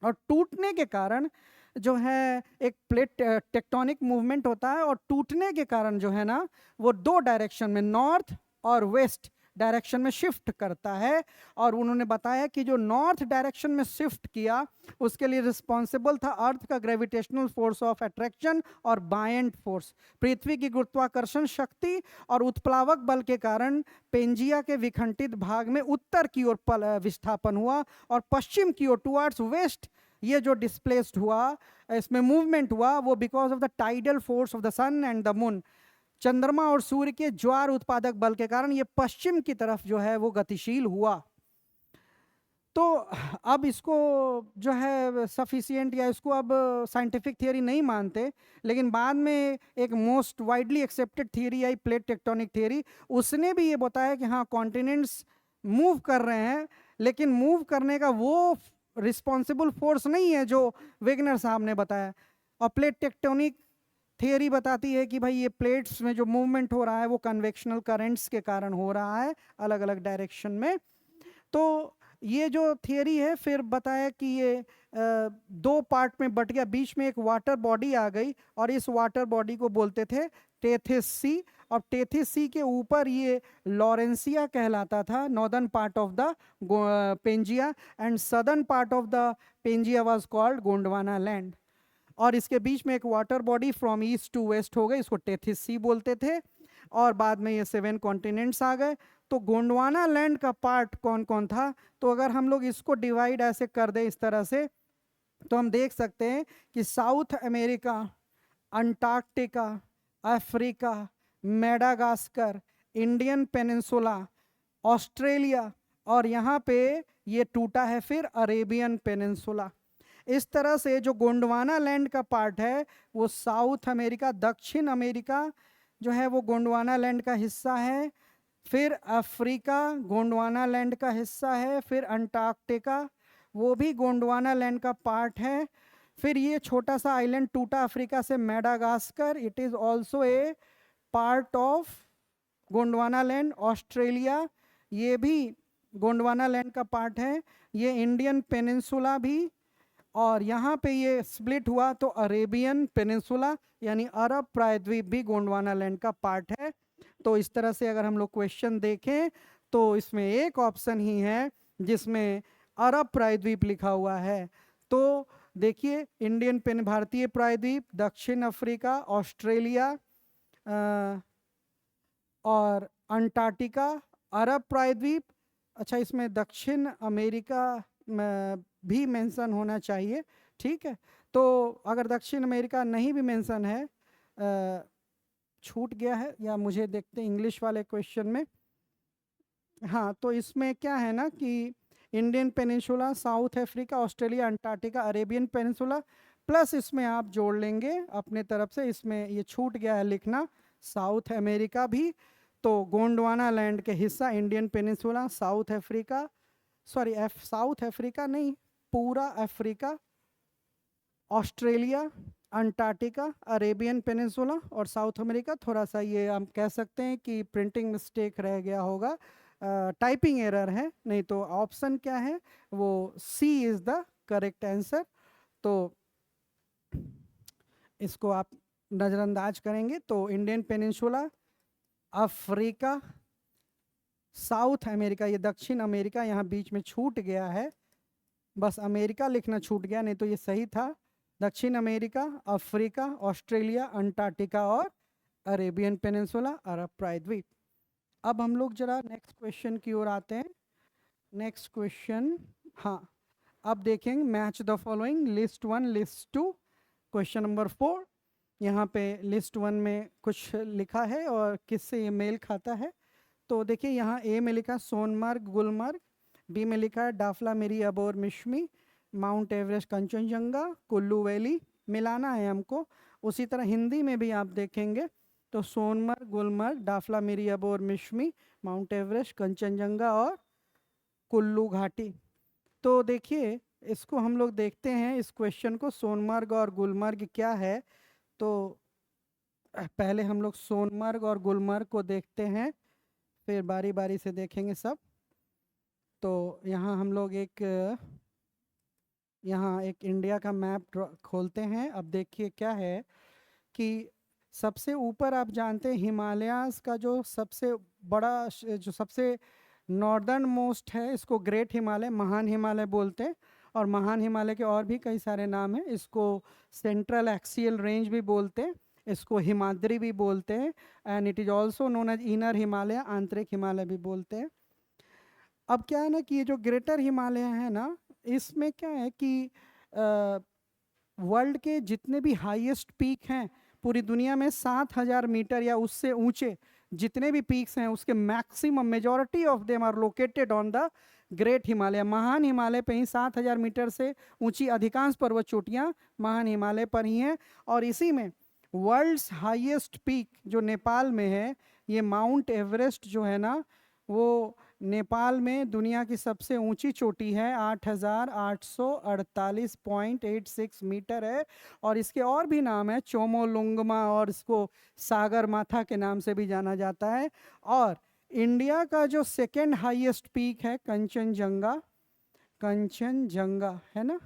और टूटने के कारण जो है एक प्लेट टेक्टोनिक मूवमेंट होता है, और टूटने के कारण जो है ना वो दो डायरेक्शन में, नॉर्थ और वेस्ट डायरेक्शन में शिफ्ट करता है। और उन्होंने बताया कि जो नॉर्थ डायरेक्शन में शिफ्ट किया उसके लिए रिस्पॉन्सिबल था अर्थ का ग्रेविटेशनल फोर्स ऑफ अट्रैक्शन और बायंट फोर्स, पृथ्वी की गुरुत्वाकर्षण शक्ति और उत्प्लावक बल के कारण पेंजिया के विखंडित भाग में उत्तर की ओर विस्थापन हुआ, और पश्चिम की ओर टुवर्ड्स वेस्ट ये जो डिस्प्लेस्ड हुआ, इसमें मूवमेंट हुआ, वो because of the tidal force of the sun and the moon, चंद्रमा और सूर्य के ज्वार उत्पादक बल के कारण ये पश्चिम की तरफ जो है वो गतिशील हुआ। तो अब इसको जो है सफिशिएंट या इसको अब साइंटिफिक थियरी नहीं मानते, लेकिन बाद में एक मोस्ट वाइडली एक्सेप्टेड थियरी आई, प्लेट टेक्टोनिक थियरी, उसने भी ये बताया कि हाँ कॉन्टिनेंट्स मूव कर रहे हैं, लेकिन मूव करने का वो रिस्पॉन्सिबल फोर्स नहीं है जो वेगनर साहब ने बताया। और प्लेट टेक्टोनिक थियरी बताती है कि भाई ये प्लेट्स में जो मूवमेंट हो रहा है वो कन्वेक्शनल करंट्स के कारण हो रहा है अलग अलग डायरेक्शन में। तो ये जो थियरी है फिर बताया कि ये दो पार्ट में बट गया, बीच में एक वाटर बॉडी आ गई, और इस वाटर बॉडी को बोलते थे टेथिस सी, और टेथिस सी के ऊपर ये लॉरेंसिया कहलाता था, northern part of the Pangaea, and southern part of the Pangaea was called Gondwana land. और इसके बीच में एक water body from east to west हो गई, इसको टेथिस सी बोलते थे, और बाद में ये 7 कॉन्टिनेंट्स आ गए। तो गोंडवाना लैंड का पार्ट कौन कौन था, तो अगर हम लोग इसको डिवाइड ऐसे कर दें इस तरह से, तो हम देख सकते हैं कि south America, Antarctica, Africa, Madagascar, Indian peninsula, Australia, और यहाँ पे ये टूटा है फिर अरेबियन पेनिनसुला। इस तरह से जो गोंडवाना लैंड का पार्ट है वो साउथ अमेरिका, दक्षिण अमेरिका जो है वो गोंडवाना लैंड का हिस्सा है, फिर अफ्रीका गोंडवाना लैंड का हिस्सा है, फिर अंटार्कटिका वो भी गोंडवाना लैंड का पार्ट है, फिर ये छोटा सा आइलैंड टूटा अफ्रीका से Madagascar, it is also a part of Gondwana land. Australia ये भी गोंडवाना लैंड का पार्ट है, ये इंडियन पेनिनसुला भी, और यहाँ पे ये स्प्लिट हुआ तो अरेबियन पेनिनसुला यानी अरब प्रायद्वीप भी गोंडवाना लैंड का पार्ट है। तो इस तरह से अगर हम लोग क्वेश्चन देखें तो इसमें एक ऑप्शन ही है जिसमें अरब प्रायद्वीप लिखा हुआ है। तो देखिए इंडियन पेन, भारतीय प्रायद्वीप, दक्षिण अफ्रीका, ऑस्ट्रेलिया और अंटार्कटिका, अरब प्रायद्वीप। अच्छा इसमें दक्षिण अमेरिका भी मेंशन होना चाहिए, ठीक है। तो अगर दक्षिण अमेरिका नहीं भी मेंशन है, छूट गया है या मुझे देखते इंग्लिश वाले क्वेश्चन में, हाँ तो इसमें क्या है ना कि Indian peninsula, south Africa, Australia, Antarctica, Arabian peninsula, plus इसमें आप जोड़ लेंगे अपने तरफ से, इसमें ये छूट गया है लिखना साउथ अमेरिका भी, तो गोंडवाना लैंड के हिस्सा Indian peninsula, south Africa, sorry south Africa नहीं, पूरा Africa, Australia, Antarctica, Arabian peninsula और साउथ अमेरिका। थोड़ा सा ये हम कह सकते हैं कि प्रिंटिंग मिस्टेक रह गया होगा, टाइपिंग एरर है, नहीं तो ऑप्शन क्या है वो सी इज द करेक्ट आंसर। तो इसको आप नज़रअंदाज करेंगे तो Indian peninsula, Africa, south America, ये दक्षिण अमेरिका यहाँ बीच में छूट गया है, बस अमेरिका लिखना छूट गया, नहीं तो ये सही था। दक्षिण अमेरिका, अफ्रीका, ऑस्ट्रेलिया, अंटार्कटिका और अरेबियन पेनिनसुला, अरब प्रायद्वीप। अब हम लोग जरा नेक्स्ट क्वेश्चन की ओर आते हैं। नेक्स्ट क्वेश्चन, हाँ अब देखेंगे match the following, list 1, list 2, question number 4। यहाँ पे लिस्ट 1 में कुछ लिखा है और किससे ये मेल खाता है, तो देखिए यहाँ ए में लिखा सोनमर्ग गुलमर्ग, बी में लिखा है Dafla Miri Abor Mishmi, mount Everest Kanchenjunga, Kullu valley, मिलाना है हमको। उसी तरह हिंदी में भी आप देखेंगे तो सोनमर्ग गुलमर्ग, डाफला मेरी अबोर मिश्मी, माउंट एवरेस्ट कंचनजंगा और कुल्लू घाटी। तो देखिए इसको हम लोग देखते हैं इस क्वेश्चन को, सोनमर्ग और गुलमर्ग क्या है। तो पहले हम लोग सोनमर्ग और गुलमर्ग को देखते हैं, फिर बारी बारी से देखेंगे सब। तो यहाँ हम लोग यहाँ एक इंडिया का मैप खोलते हैं। अब देखिए क्या है कि सबसे ऊपर आप जानते हैं हिमालयाज का जो सबसे बड़ा जो सबसे नॉर्दर्न मोस्ट है, इसको ग्रेट हिमालय, महान हिमालय बोलते हैं। और महान हिमालय के और भी कई सारे नाम हैं। इसको सेंट्रल एक्सियल रेंज भी बोलते हैं, इसको हिमाद्री भी बोलते हैं, and it is also known as inner Himalaya, आंतरिक हिमालय भी बोलते हैं। अब क्या है ना कि ये जो ग्रेटर हिमालय है ना, इसमें क्या है कि वर्ल्ड के जितने भी हाईएस्ट पीक हैं पूरी दुनिया में, 7,000 मीटर या उससे ऊंचे जितने भी पीक्स हैं उसके maximum majority of them are located on the great Himalaya. महान हिमालय पे ही 7,000 मीटर से ऊंची अधिकांश पर्वत चोटियां महान हिमालय पर ही हैं। और इसी में वर्ल्ड्स हाईएस्ट पीक जो नेपाल में है, ये माउंट एवरेस्ट जो है ना, वो नेपाल में दुनिया की सबसे ऊंची चोटी है, 8,848.86 मीटर है। और इसके और भी नाम है, चोमोलुंगमा, और इसको सागर माथा के नाम से भी जाना जाता है। और इंडिया का जो सेकेंड हाईएस्ट पीक है कंचनजंगा, कंचनजंगा है ना,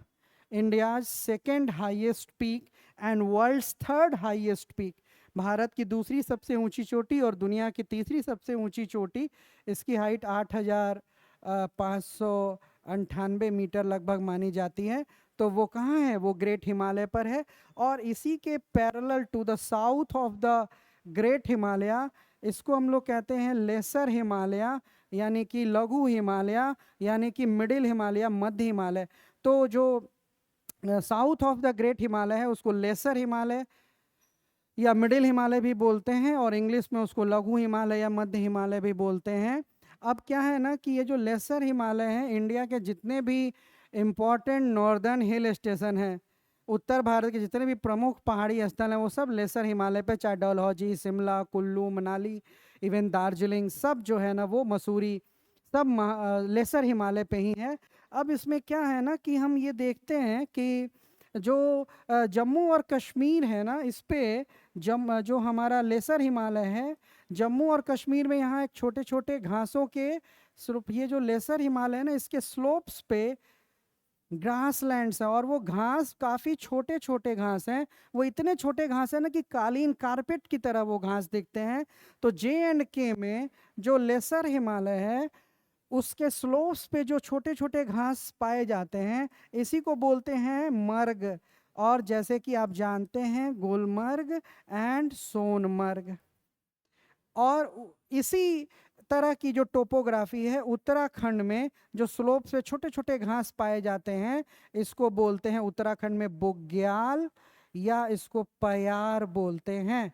India second highest peak and world's third highest peak, Bharat की दूसरी सबसे ऊंची चोटी और दुनिया की तीसरी सबसे ऊंची चोटी। इसकी हाइट 8,598 मीटर लगभग मानी जाती है। तो वो कहाँ है? वो ग्रेट हिमालय पर है। और इसी के parallel to the south of the great Himalaya, इसको हम लोग कहते हैं लेसर हिमालय, यानी कि लघु हिमालय, यानी कि मिडिल हिमालय, मध्य हिमालय। तो जो south of the great Himalaya है उसको लेसर हिमालय या मिडिल हिमालय भी बोलते हैं, और इंग्लिश में उसको लघु हिमालय या मध्य हिमालय भी बोलते हैं। अब क्या है ना कि ये जो लेसर हिमालय है, इंडिया के जितने भी इम्पोर्टेंट नॉर्दर्न हिल स्टेशन हैं, उत्तर भारत के जितने भी प्रमुख पहाड़ी स्थल हैं, वो सब लेसर हिमालय पे, चाहे डलहौजी, शिमला, कुल्लू, मनाली, इवन दार्जिलिंग, सब जो है ना वो मसूरी, सब लेसर हिमालय पे ही है। अब इसमें क्या है ना कि हम ये देखते हैं कि जो जम्मू और कश्मीर है ना, इस पे जो हमारा लेसर हिमालय है, जम्मू और कश्मीर में यहाँ एक छोटे छोटे घासों के स्वरूप, ये जो लेसर हिमालय है ना, इसके स्लोप्स पे ग्रास लैंड्स है, और वो घास काफ़ी छोटे छोटे घास हैं। वो इतने छोटे घास है ना कि कालीन कारपेट की तरह वो घास दिखते हैं। तो J&K में जो लेसर हिमालय है उसके स्लोप्स पे जो छोटे छोटे घास पाए जाते हैं, इसी को बोलते हैं मर्ग। और जैसे कि आप जानते हैं गुलमर्ग एंड सोनमर्ग। और इसी तरह की जो टोपोग्राफी है उत्तराखंड में, जो स्लोप से छोटे छोटे घास पाए जाते हैं, इसको बोलते हैं उत्तराखंड में बुग्याल, या इसको पयार बोलते हैं,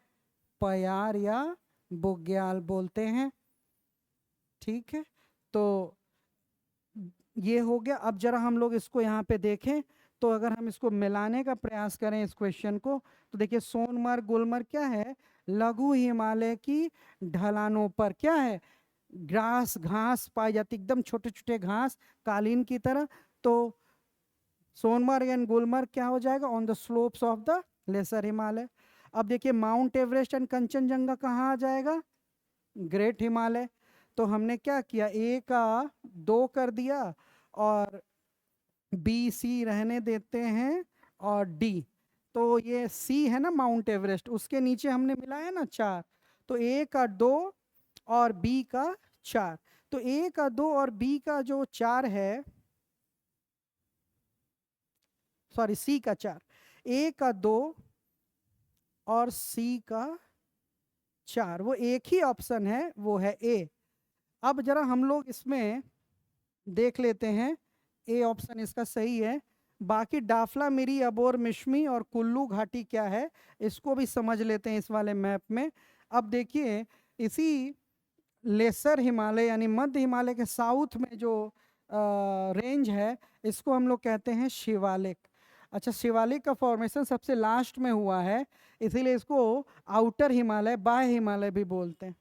पयार या बुग्याल बोलते हैं। ठीक है, तो ये हो गया। अब जरा हम लोग इसको यहाँ पे देखें, तो अगर हम इसको मिलाने का प्रयास करें इस क्वेश्चन को, तो देखिए सोनमर्ग गुलमर्ग क्या है? लघु हिमालय की ढलानों पर क्या है? ग्रास, घास पाई जाती, एकदम छोटे छोटे घास कालीन की तरह। तो सोनमर्ग एंड गुलमर्ग क्या हो जाएगा? On the slopes of the lesser Himalaya. अब देखिए माउंट एवरेस्ट एंड कंचनजंगा कहाँ आ जाएगा? ग्रेट हिमालय। तो हमने क्या किया, ए का 2 कर दिया, और बी सी रहने देते हैं, और डी। तो ये सी है ना माउंट एवरेस्ट, उसके नीचे हमने मिलाया ना 4, तो ए का 2 और बी का 4। तो ए का 2 और बी का जो 4 है, सॉरी सी का 4, ए का 2 और सी का 4, वो एक ही ऑप्शन है, वो है ए। अब जरा हम लोग इसमें देख लेते हैं, ए ऑप्शन इसका सही है। बाकी डाफला, मिरी, अबोर, मिश्मी और कुल्लू घाटी क्या है, इसको भी समझ लेते हैं इस वाले मैप में। अब देखिए इसी लेसर हिमालय यानी मध्य हिमालय के साउथ में जो रेंज है, इसको हम लोग कहते हैं शिवालिक। अच्छा, शिवालिक का फॉर्मेशन सबसे लास्ट में हुआ है, इसीलिए इसको आउटर हिमालय, बाह्य हिमालय भी बोलते हैं।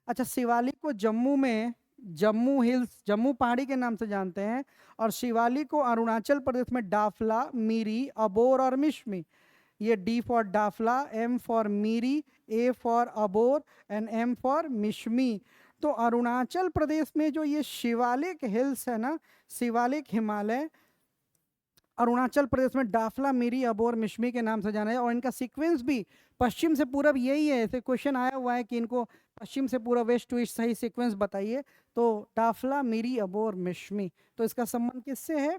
अच्छा, शिवालिक को जम्मू में जम्मू हिल्स, जम्मू पहाड़ी के नाम से जानते हैं, और शिवालिक को अरुणाचल प्रदेश में डाफला, मिरी, अबोर और मिश्मी। ये D for Dafla, M for Miri, A for Abor and M for Mishmi. तो अरुणाचल प्रदेश में जो ये शिवालिक हिल्स है ना, शिवालिक हिमालय, अरुणाचल प्रदेश में डाफला, मिरी, अबोर, मिश्मी के नाम से जाना है। और इनका सीक्वेंस भी पश्चिम से पूरब यही है। ऐसे क्वेश्चन आया हुआ है कि इनको पश्चिम से पूरब, वेस्ट टू ईस्ट सही सीक्वेंस बताइए। तो डाफला, मिरी, अबोर, मिश्मी। तो इसका संबंध किससे है?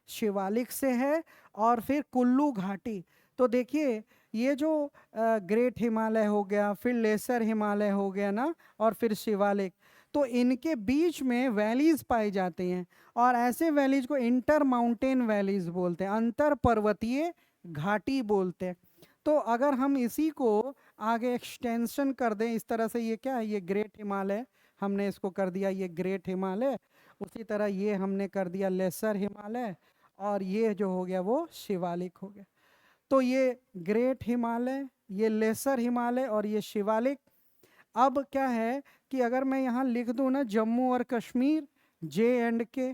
शिवालिक से है। और फिर कुल्लू घाटी, तो देखिए ये जो ग्रेट हिमालय हो गया, फिर लेसर हिमालय हो गया ना, और फिर शिवालिक, तो इनके बीच में वैलीज पाई जाती हैं। और ऐसे वैलीज को इंटर माउंटेन वैलीज बोलते हैं, अंतर पर्वतीय घाटी बोलते हैं। तो अगर हम इसी को आगे एक्सटेंशन कर दें इस तरह से, ये क्या है, ये ग्रेट हिमालय, हमने इसको कर दिया ये ग्रेट हिमालय, उसी तरह ये हमने कर दिया लेसर हिमालय, और ये जो हो गया वो शिवालिक हो गया। तो ये ग्रेट हिमालय, ये लेसर हिमालय और ये शिवालिक। अब क्या है कि अगर मैं यहाँ लिख दूँ ना जम्मू और कश्मीर, J&K,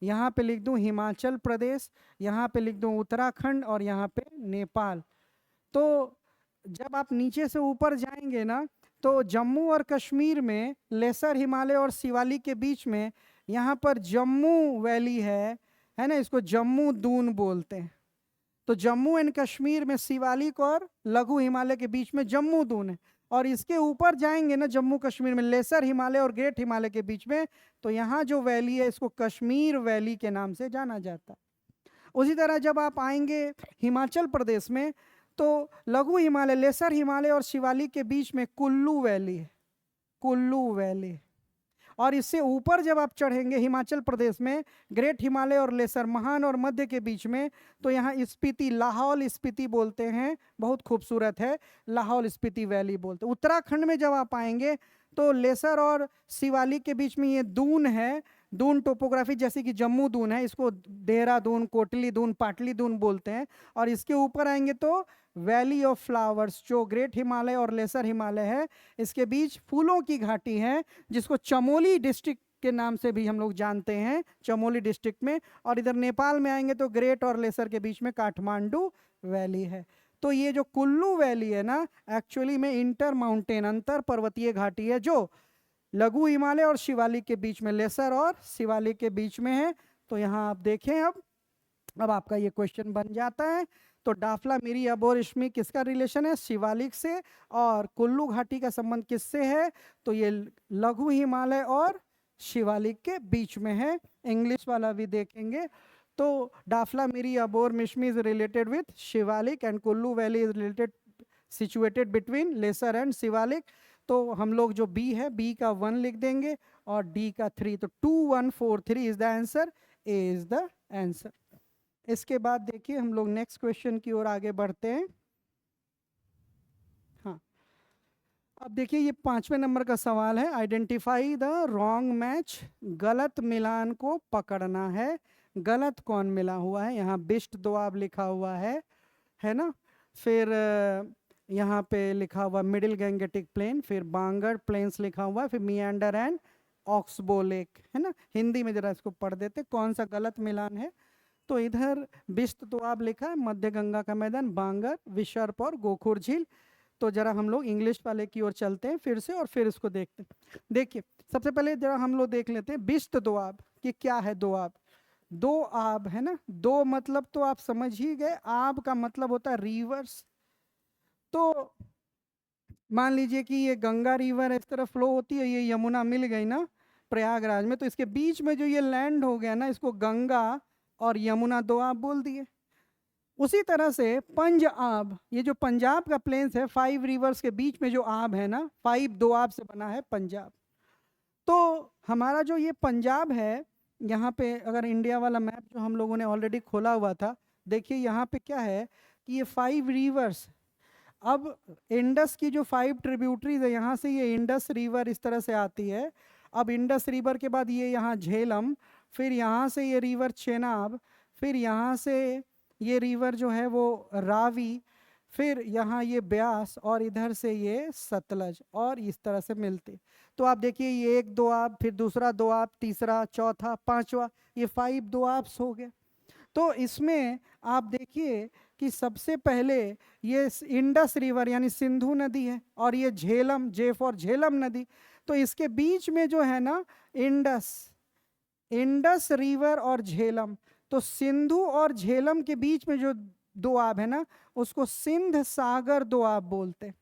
यहाँ पे लिख दूँ हिमाचल प्रदेश, यहाँ पे लिख दूँ उत्तराखंड, और यहाँ पे नेपाल। तो जब आप नीचे से ऊपर जाएंगे ना, तो जम्मू और कश्मीर में लेसर हिमालय और शिवालिक के बीच में यहाँ पर जम्मू वैली है ना, इसको जम्मू दून बोलते हैं। तो जम्मू एंड कश्मीर में शिवालिक और लघु हिमालय के बीच में जम्मू दून है। और इसके ऊपर जाएंगे ना जम्मू कश्मीर में लेसर हिमालय और ग्रेट हिमालय के बीच में, तो यहाँ जो वैली है इसको कश्मीर वैली के नाम से जाना जाता है। उसी तरह जब आप आएंगे हिमाचल प्रदेश में, तो लघु हिमालय, लेसर हिमालय और शिवालिक के बीच में कुल्लू वैली है, कुल्लू वैली। और इससे ऊपर जब आप चढ़ेंगे हिमाचल प्रदेश में, ग्रेट हिमालय और लेसर, महान और मध्य के बीच में, तो यहाँ स्पीति, लाहौल स्पीति बोलते हैं, बहुत खूबसूरत है, लाहौल स्पीति वैली बोलते हैं। उत्तराखंड में जब आप आएंगे तो लेसर और शिवालिक के बीच में ये दून है, दून टोपोग्राफी जैसे कि जम्मू दून है, इसको देहरादून, कोटली दून, पाटली दून बोलते हैं। और इसके ऊपर आएंगे तो वैली ऑफ फ्लावर्स, जो ग्रेट हिमालय और लेसर हिमालय है, इसके बीच फूलों की घाटी है, जिसको चमोली डिस्ट्रिक्ट के नाम से भी हम लोग जानते हैं, चमोली डिस्ट्रिक्ट में। और इधर नेपाल में आएंगे तो ग्रेट और लेसर के बीच में काठमांडू वैली है। तो ये जो कुल्लू वैली है ना, एक्चुअली में इंटर माउंटेन, अंतर पर्वतीय घाटी है, जो लघु हिमालय और शिवालिक के बीच में, लेसर और शिवालिक के बीच में है। तो यहाँ आप देखें, अब आपका ये क्वेश्चन बन जाता है। तो डाफला, मिरी, अबोर, इश्मी किसका रिलेशन है? शिवालिक से। और कुल्लू घाटी का संबंध किससे है? तो ये लघु हिमालय और शिवालिक के बीच में है। इंग्लिश वाला भी देखेंगे तो Dafla, Miri, Abor, Mishmi is related with Shivalik, and Kullu valley is related, situated between lesser and Shivalik. तो हम लोग जो बी है, बी का 1 लिख देंगे और डी का 3। तो 2 1 4 3 is the answer, A is the answer. इसके बाद देखिए हम लोग नेक्स्ट क्वेश्चन की ओर आगे बढ़ते हैं। हाँ, अब देखिए ये 5वें नंबर का सवाल है, आइडेंटिफाई द रॉन्ग मैच, गलत मिलान को पकड़ना है। गलत कौन मिला हुआ है? यहाँ बिस्ट दोआब लिखा हुआ है ना, फिर यहाँ पे लिखा हुआ मिडिल गैंगेटिक प्लेन, फिर बांगर प्लेन्स लिखा हुआ है, फिर मियांडर एंड ऑक्सबो लेक, है ना। हिंदी में जरा इसको पढ़ देते, कौन सा गलत मिलान है। तो इधर बिस्त दोआब लिखा है, मध्य गंगा का मैदान, बांगर, विशर्प और गोखुर झील। तो जरा हम लोग इंग्लिश वाले की ओर चलते हैं फिर से, और फिर इसको देखते हैं। देखिए सबसे पहले जरा हम लोग देख लेते हैं बिस्त दोआब कि क्या है। दोआब, दो आब है ना, दो मतलब तो आप समझ ही गए, आब का मतलब होता है रिवर्स। तो मान लीजिए कि ये गंगा रिवर इस तरह फ्लो होती है, ये यमुना मिल गई ना प्रयागराज में, तो इसके बीच में जो ये लैंड हो गया ना, इसको गंगा और यमुना दोआब बोल दिए। उसी तरह से पंज आब, ये जो पंजाब का प्लेन्स है, 5 रिवर्स के बीच में जो आब है ना, 5 दोआब से बना है पंजाब। तो हमारा जो ये पंजाब है, यहाँ पे अगर इंडिया वाला मैप जो हम लोगों ने ऑलरेडी खोला हुआ था, देखिए यहाँ पे क्या है कि ये 5 रिवर्स, अब इंडस की जो 5 ट्रिब्यूटरीज है, यहाँ से ये इंडस रिवर इस तरह से आती है। अब इंडस रिवर के बाद ये यहाँ झेलम, फिर यहाँ से ये रिवर चेनाब, फिर यहाँ से ये रिवर जो है वो रावी, फिर यहाँ ये ब्यास, और इधर से ये सतलज, और इस तरह से मिलते। तो आप देखिए ये एक दोआब, फिर दूसरा दोआब, तीसरा, चौथा, पांचवा, ये 5 दोआब्स हो गए। तो इसमें आप देखिए कि सबसे पहले ये इंडस रिवर यानी सिंधु नदी है, और ये झेलम, जे फॉर झेलम नदी। तो इसके बीच में जो है ना इंडस, इंडस रिवर और झेलम, तो सिंधु और झेलम के बीच में जो दोआब है ना उसको सिंध सागर दोआब बोलते हैं।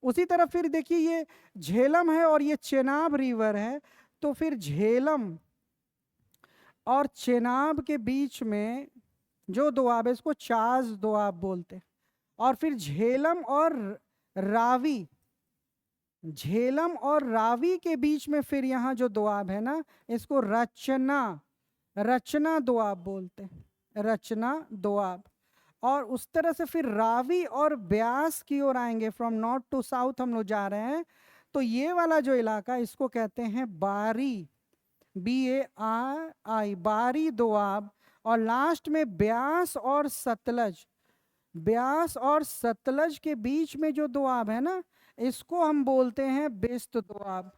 उसी तरह फिर देखिए ये झेलम है और ये चेनाब रिवर है, तो फिर झेलम और चेनाब के बीच में जो दोआब है इसको चाज दोआब बोलते हैं। और फिर झेलम और रावी, झेलम और रावी के बीच में फिर यहाँ जो दोआब है ना इसको रचना, रचना दोआब बोलते हैं, रचना दोआब। और उस तरह से फिर रावी और ब्यास की ओर आएंगे, फ्रॉम नॉर्थ टू साउथ हम लोग जा रहे हैं, तो ये वाला जो इलाका इसको कहते हैं बारी, BARI, बारी दोआब। और लास्ट में ब्यास और सतलज, ब्यास और सतलज के बीच में जो दोआब है ना इसको हम बोलते हैं बिस्त दोआब।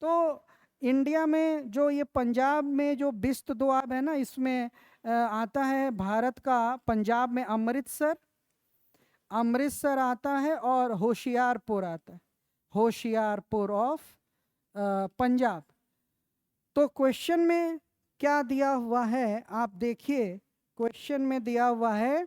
तो इंडिया में जो ये पंजाब में जो बिस्त दोआब है ना इसमें आता है भारत का, पंजाब में अमृतसर, अमृतसर आता है और होशियारपुर आता है, होशियारपुर ऑफ पंजाब। तो क्वेश्चन में क्या दिया हुआ है आप देखिए, क्वेश्चन में दिया हुआ है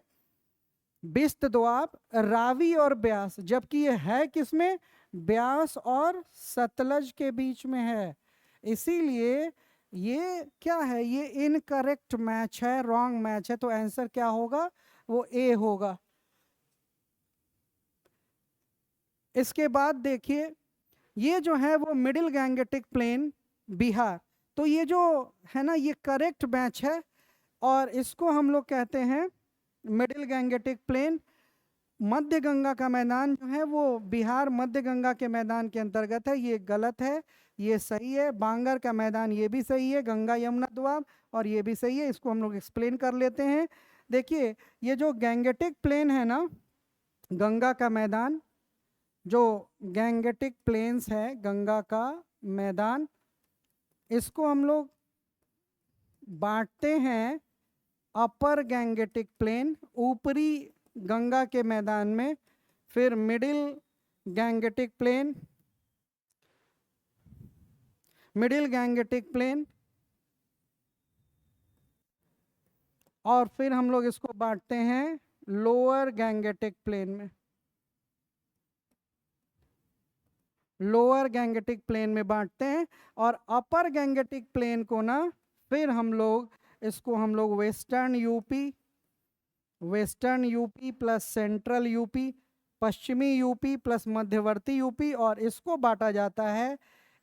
बिस्त दोआब, रावी और ब्यास, जबकि ये है किसमें, ब्यास और सतलज के बीच में है। इसीलिए ये क्या है, ये इनकरेक्ट मैच है, रॉन्ग मैच है, तो आंसर क्या होगा, वो ए होगा। इसके बाद देखिए ये जो है वो मिडिल गैंगेटिक प्लेन बिहार, तो ये जो है ना ये करेक्ट मैच है और इसको हम लोग कहते हैं मिडिल गैंगेटिक प्लेन। मध्य गंगा का मैदान जो है वो बिहार मध्य गंगा के मैदान के अंतर्गत है, ये गलत है, ये सही है। बांगर का मैदान ये भी सही है, गंगा यमुना दोआब, और ये भी सही है। इसको हम लोग एक्सप्लेन कर लेते हैं। देखिए ये जो गैंगेटिक प्लेन है ना, गंगा का मैदान, जो गैंगेटिक प्लेन्स है गंगा का मैदान, इसको हम लोग बांटते हैं अपर गैंगेटिक प्लेन, ऊपरी गंगा के मैदान में, फिर middle Gangetic plain, middle Gangetic plain, और फिर हम लोग इसको बांटते हैं लोअर गैंगेटिक प्लेन में, लोअर गैंगेटिक प्लेन में बांटते हैं। और अपर गैंगेटिक प्लेन को ना फिर हम लोग इसको हम लोग western UP, western UP plus central UP, पश्चिमी यूपी प्लस मध्यवर्ती यूपी, और इसको बांटा जाता है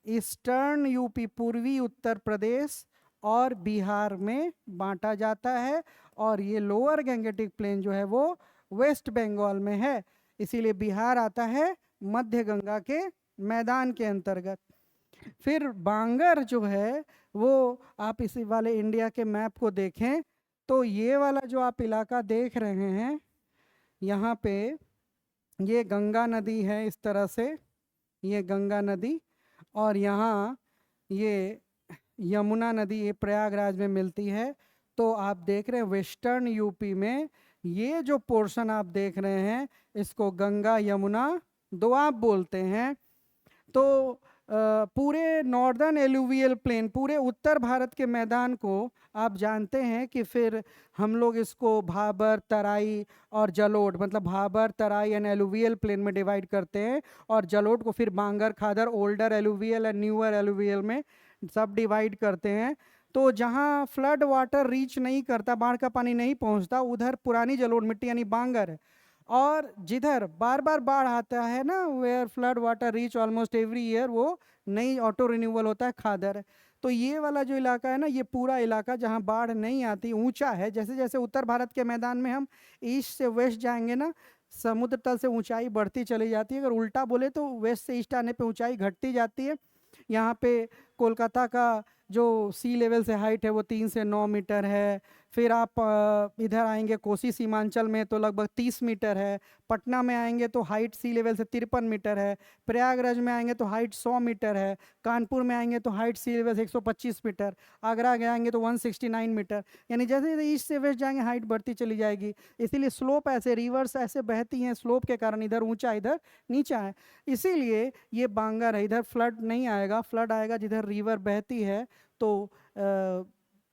ईस्टर्न यूपी, पूर्वी उत्तर प्रदेश और बिहार में बांटा जाता है। और ये लोअर गैंगेटिक प्लेन जो है वो वेस्ट बंगाल में है, इसीलिए बिहार आता है मध्य गंगा के मैदान के अंतर्गत। फिर बांगर जो है वो आप इसी वाले इंडिया के मैप को देखें तो ये वाला जो आप इलाका देख रहे हैं यहाँ पे, ये गंगा नदी है इस तरह से, ये गंगा नदी, और यहाँ ये यमुना नदी, ये प्रयागराज में मिलती है। तो आप देख रहे हैं वेस्टर्न यूपी में ये जो पोर्शन आप देख रहे हैं इसको गंगा यमुना दोआब बोलते हैं। तो पूरे नॉर्दर्न एलुवियल प्लेन, पूरे उत्तर भारत के मैदान को आप जानते हैं कि फिर हम लोग इसको भाबर, तराई और जलोढ़, मतलब Bhabar, Terai and alluvial plain में डिवाइड करते हैं, और जलोढ़ को फिर Bangar, Khadar, older alluvial and newer alluvial में सब डिवाइड करते हैं। तो जहाँ फ्लड वाटर रीच नहीं करता, बाढ़ का पानी नहीं पहुँचता, उधर पुरानी जलोढ़ मिट्टी यानी बांगर है। और जिधर बार बार बाढ़ आता है ना, where flood water reach almost every year, वो नई ऑटो रिन्यूअल होता है, खादर है। तो ये वाला जो इलाका है ना, ये पूरा इलाका जहाँ बाढ़ नहीं आती, ऊंचा है। जैसे जैसे उत्तर भारत के मैदान में हम ईस्ट से वेस्ट जाएंगे ना, समुद्र तल से ऊंचाई बढ़ती चली जाती है। अगर उल्टा बोले तो वेस्ट से ईस्ट आने पे ऊंचाई घटती जाती है। यहाँ पे कोलकाता का जो सी लेवल से हाइट है वो 3 से 9 मीटर है। फिर आप इधर आएंगे कोसी सीमांचल में तो लगभग 30 मीटर है। पटना में आएंगे तो हाइट सी लेवल से 53 मीटर है। प्रयागराज में आएंगे तो हाइट 100 मीटर है। कानपुर में आएंगे तो हाइट सी लेवल से 125 मीटर। आगरा आएंगे तो 169 मीटर। यानी जैसे जैसे ईस्ट से वेस्ट जाएंगे हाइट बढ़ती चली जाएगी। इसीलिए स्लोप ऐसे रिवर्स ऐसे बहती हैं, स्लोप के कारण इधर ऊंचा इधर नीचा है। इसीलिए ये बांगर है, इधर फ्लड नहीं आएगा, फ्लड आएगा जिधर रिवर बहती है तो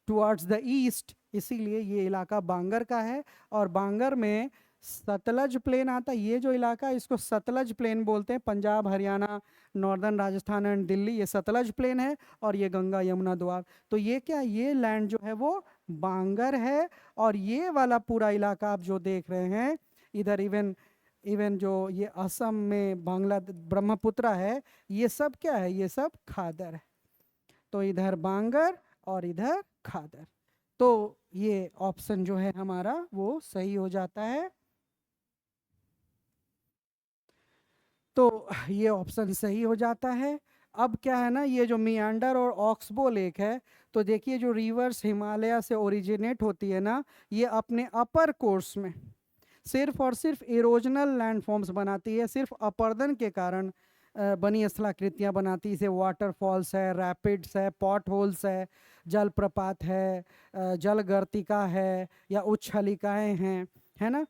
टुवर्ड्स द ईस्ट। इसीलिए ये इलाका बांगर का है। और बांगर में सतलज प्लेन आता है। ये जो इलाका है इसको सतलज प्लेन बोलते हैं। पंजाब, हरियाणा, नॉर्दर्न राजस्थान एंड दिल्ली, ये सतलज प्लेन है। और ये गंगा यमुना दोआब। तो ये क्या, ये लैंड जो है वो बांगर है। और ये वाला पूरा इलाका आप जो देख रहे हैं इधर, इवन इवन जो ये असम में बांग्ला ब्रह्मपुत्रा है, ये सब क्या है, ये सब खादर है। तो इधर बांगर और इधर खादर। तो ये ऑप्शन जो है हमारा वो सही हो जाता है। तो ये ऑप्शन सही हो जाता है। अब क्या है ना, ये जो मियांडर और ऑक्सबो लेक है, तो देखिए जो रिवर्स हिमालय से ओरिजिनेट होती है ना, ये अपने अपर कोर्स में सिर्फ और सिर्फ इरोजनल लैंडफॉर्म्स बनाती है। सिर्फ अपर्दन के कारण बनी स्थलाकृतियाँ बनाती है। जैसे वाटरफॉल्स है, रैपिड्स है, पॉट होल्स है, जलप्रपात है, जलगर्तिका है, या उच्छलिकाएँ हैं, है ना।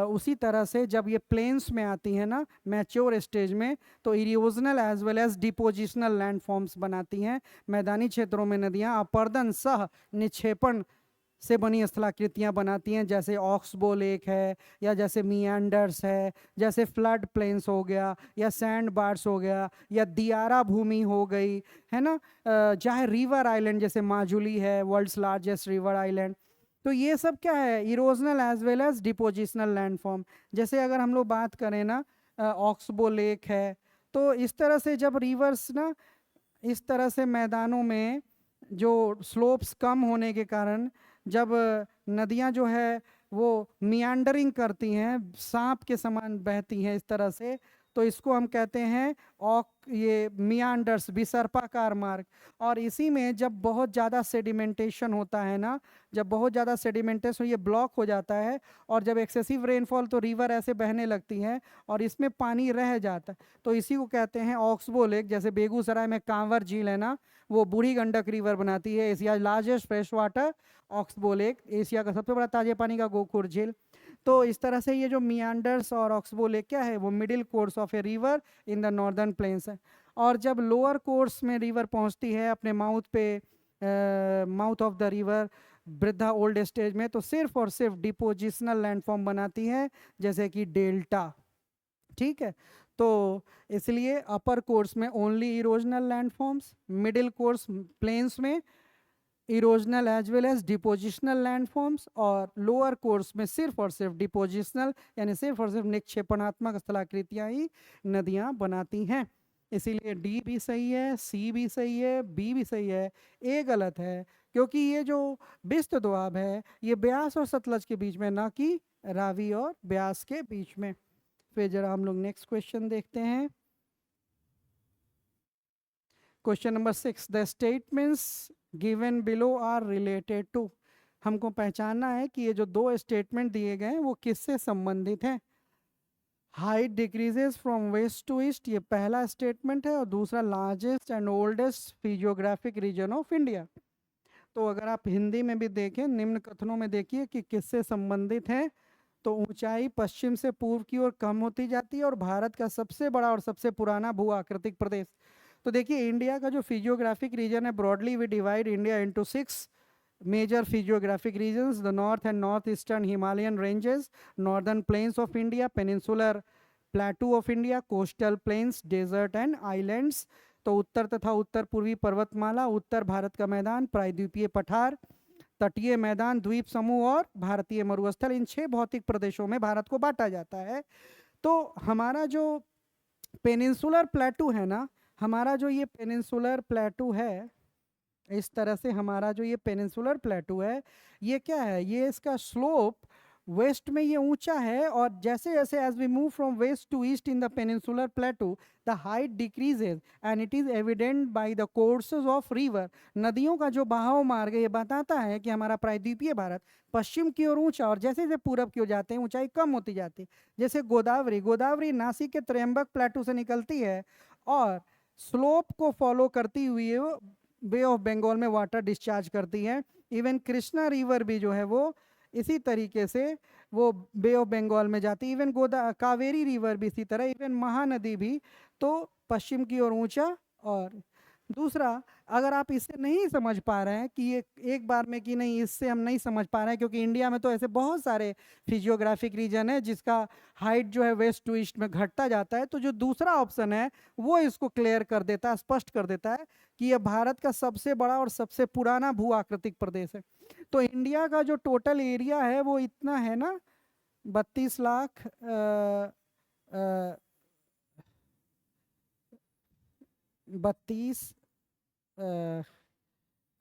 उसी तरह से जब ये प्लेन्स में आती है ना मैच्योर स्टेज में, तो erosional as well as depositional landforms बनाती हैं। मैदानी क्षेत्रों में नदियाँ अपर्दन सह निक्षेपण से बनी स्थलाकृतियाँ बनाती हैं, जैसे ऑक्सबो लेक है, या जैसे मियांडर्स है, जैसे फ्लड प्लेन्स हो गया, या सैंड बार्स हो गया, या दियारा भूमि हो गई, है ना। चाहे रिवर आइलैंड जैसे माजुली है, वर्ल्ड्स लार्जेस्ट रिवर आइलैंड। तो ये सब क्या है, erosional as well as depositional landform. जैसे अगर हम लोग बात करें ना, ऑक्सबो लेक है, तो इस तरह से जब रिवर्स ना इस तरह से मैदानों में जो स्लोप्स कम होने के कारण जब नदियां जो है वो मियांडरिंग करती हैं, सांप के समान बहती हैं इस तरह से, तो इसको हम कहते हैं ये मियांडर्स, विसर्पाकार मार्ग। और इसी में जब बहुत ज़्यादा सेडिमेंटेशन होता है ना, जब बहुत ज़्यादा सेडिमेंटेशन ये ब्लॉक हो जाता है, और जब एक्सेसिव रेनफॉल तो रिवर ऐसे बहने लगती हैं और इसमें पानी रह जाता है, तो इसी को कहते हैं ऑक्सबो लेक। जैसे बेगूसराय में कांवर झील है ना, वो बूढ़ी गंडक रिवर बनाती है Asia largest fresh water oxbow lake, Asia का सबसे बड़ा ताजे पानी का गोखुर झील। तो इस तरह से ये जो मियांडर्स और ऑक्सबो लेक क्या है, वो middle course of a river in the northern plains है। और जब लोअर कोर्स में रिवर पहुंचती है अपने माउथ पे, माउथ ऑफ द रिवर वृद्धा ओल्ड स्टेज में, तो सिर्फ और सिर्फ डिपोजिशनल लैंडफॉर्म बनाती है, जैसे कि डेल्टा। ठीक है। तो इसलिए अपर कोर्स में only erosional landforms, middle course plains में erosional as well as depositional landforms, और लोअर कोर्स में सिर्फ और सिर्फ डिपोजिशनल यानी सिर्फ और सिर्फ निक्षेपणात्मक स्थलाकृतियाँ ही नदियाँ बनाती हैं। इसीलिए डी भी सही है, सी भी सही है, बी भी सही है, ए गलत है, क्योंकि ये जो बिस्त दोआब है ये ब्यास और सतलज के बीच में, ना कि रावी और ब्यास के बीच में। फिर जरा हम लोग नेक्स्ट क्वेश्चन देखते हैं। Question number 6, the statements given below are related to. हमको पहचानना है कि ये जो दो स्टेटमेंट दिए गए हैं वो किससे संबंधित हैं। Height decreases from west to east, ये पहला स्टेटमेंट है, और दूसरा largest and oldest physiographic region of India. तो अगर आप हिंदी में भी देखें, निम्न कथनों में देखिए कि किससे संबंधित है। तो ऊंचाई पश्चिम से पूर्व की ओर कम होती जाती है, और भारत का सबसे बड़ा और सबसे पुराना भू आकृतिक प्रदेश। तो देखिए इंडिया का जो फिजियोग्राफिक रीजन है, broadly we divide India into 6 major physiographic regions, the north and north eastern Himalayan ranges, northern plains of India, peninsular plateau of India, coastal plains, desert and islands. तो उत्तर तथा उत्तर पूर्वी पर्वतमाला, उत्तर भारत का मैदान, प्रायद्वीपीय पठार, तटीय मैदान, द्वीप समूह और भारतीय मरुस्थल, इन 6 भौतिक प्रदेशों में भारत को बांटा जाता है। तो हमारा जो पेनिनसुलर प्लेटू है ना, हमारा जो ये पेनिनसुलर प्लेटू है, इस तरह से हमारा जो ये पेनिनसुलर प्लेटू है, ये क्या है, ये इसका स्लोप वेस्ट में ये ऊंचा है, और जैसे जैसे as we move from west to east in the peninsular plateau the height decreases and it is evident by the courses of river. नदियों का जो बहाव मार्ग ये बताता है कि हमारा प्रायद्वीपीय भारत पश्चिम की ओर ऊंचा, और जैसे जैसे पूरब की ओर जाते हैं ऊंचाई कम होती जाती है। जैसे गोदावरी, गोदावरी नासिक के त्र्यंबक प्लेटू से निकलती है और स्लोप को फॉलो करती हुई बे ऑफ बंगाल में वाटर डिस्चार्ज करती है। इवन कृष्णा रिवर भी जो है वो इसी तरीके से वो बे ऑफ बंगाल में जाती है। इवन कावेरी रिवर भी इसी तरह, इवन महानदी भी तो पश्चिम की ओर ऊंचा। और दूसरा, अगर आप इससे नहीं समझ पा रहे हैं कि ये एक बार में कि नहीं, इससे हम नहीं समझ पा रहे हैं क्योंकि इंडिया में तो ऐसे बहुत सारे फिजियोग्राफिक रीजन है जिसका हाइट जो है वेस्ट टू ईस्ट में घटता जाता है, तो जो दूसरा ऑप्शन है वो इसको क्लियर कर देता है, स्पष्ट कर देता है कि यह भारत का सबसे बड़ा और सबसे पुराना भू आकृतिक प्रदेश है। तो इंडिया का जो टोटल एरिया है वो इतना है ना, 32 लाख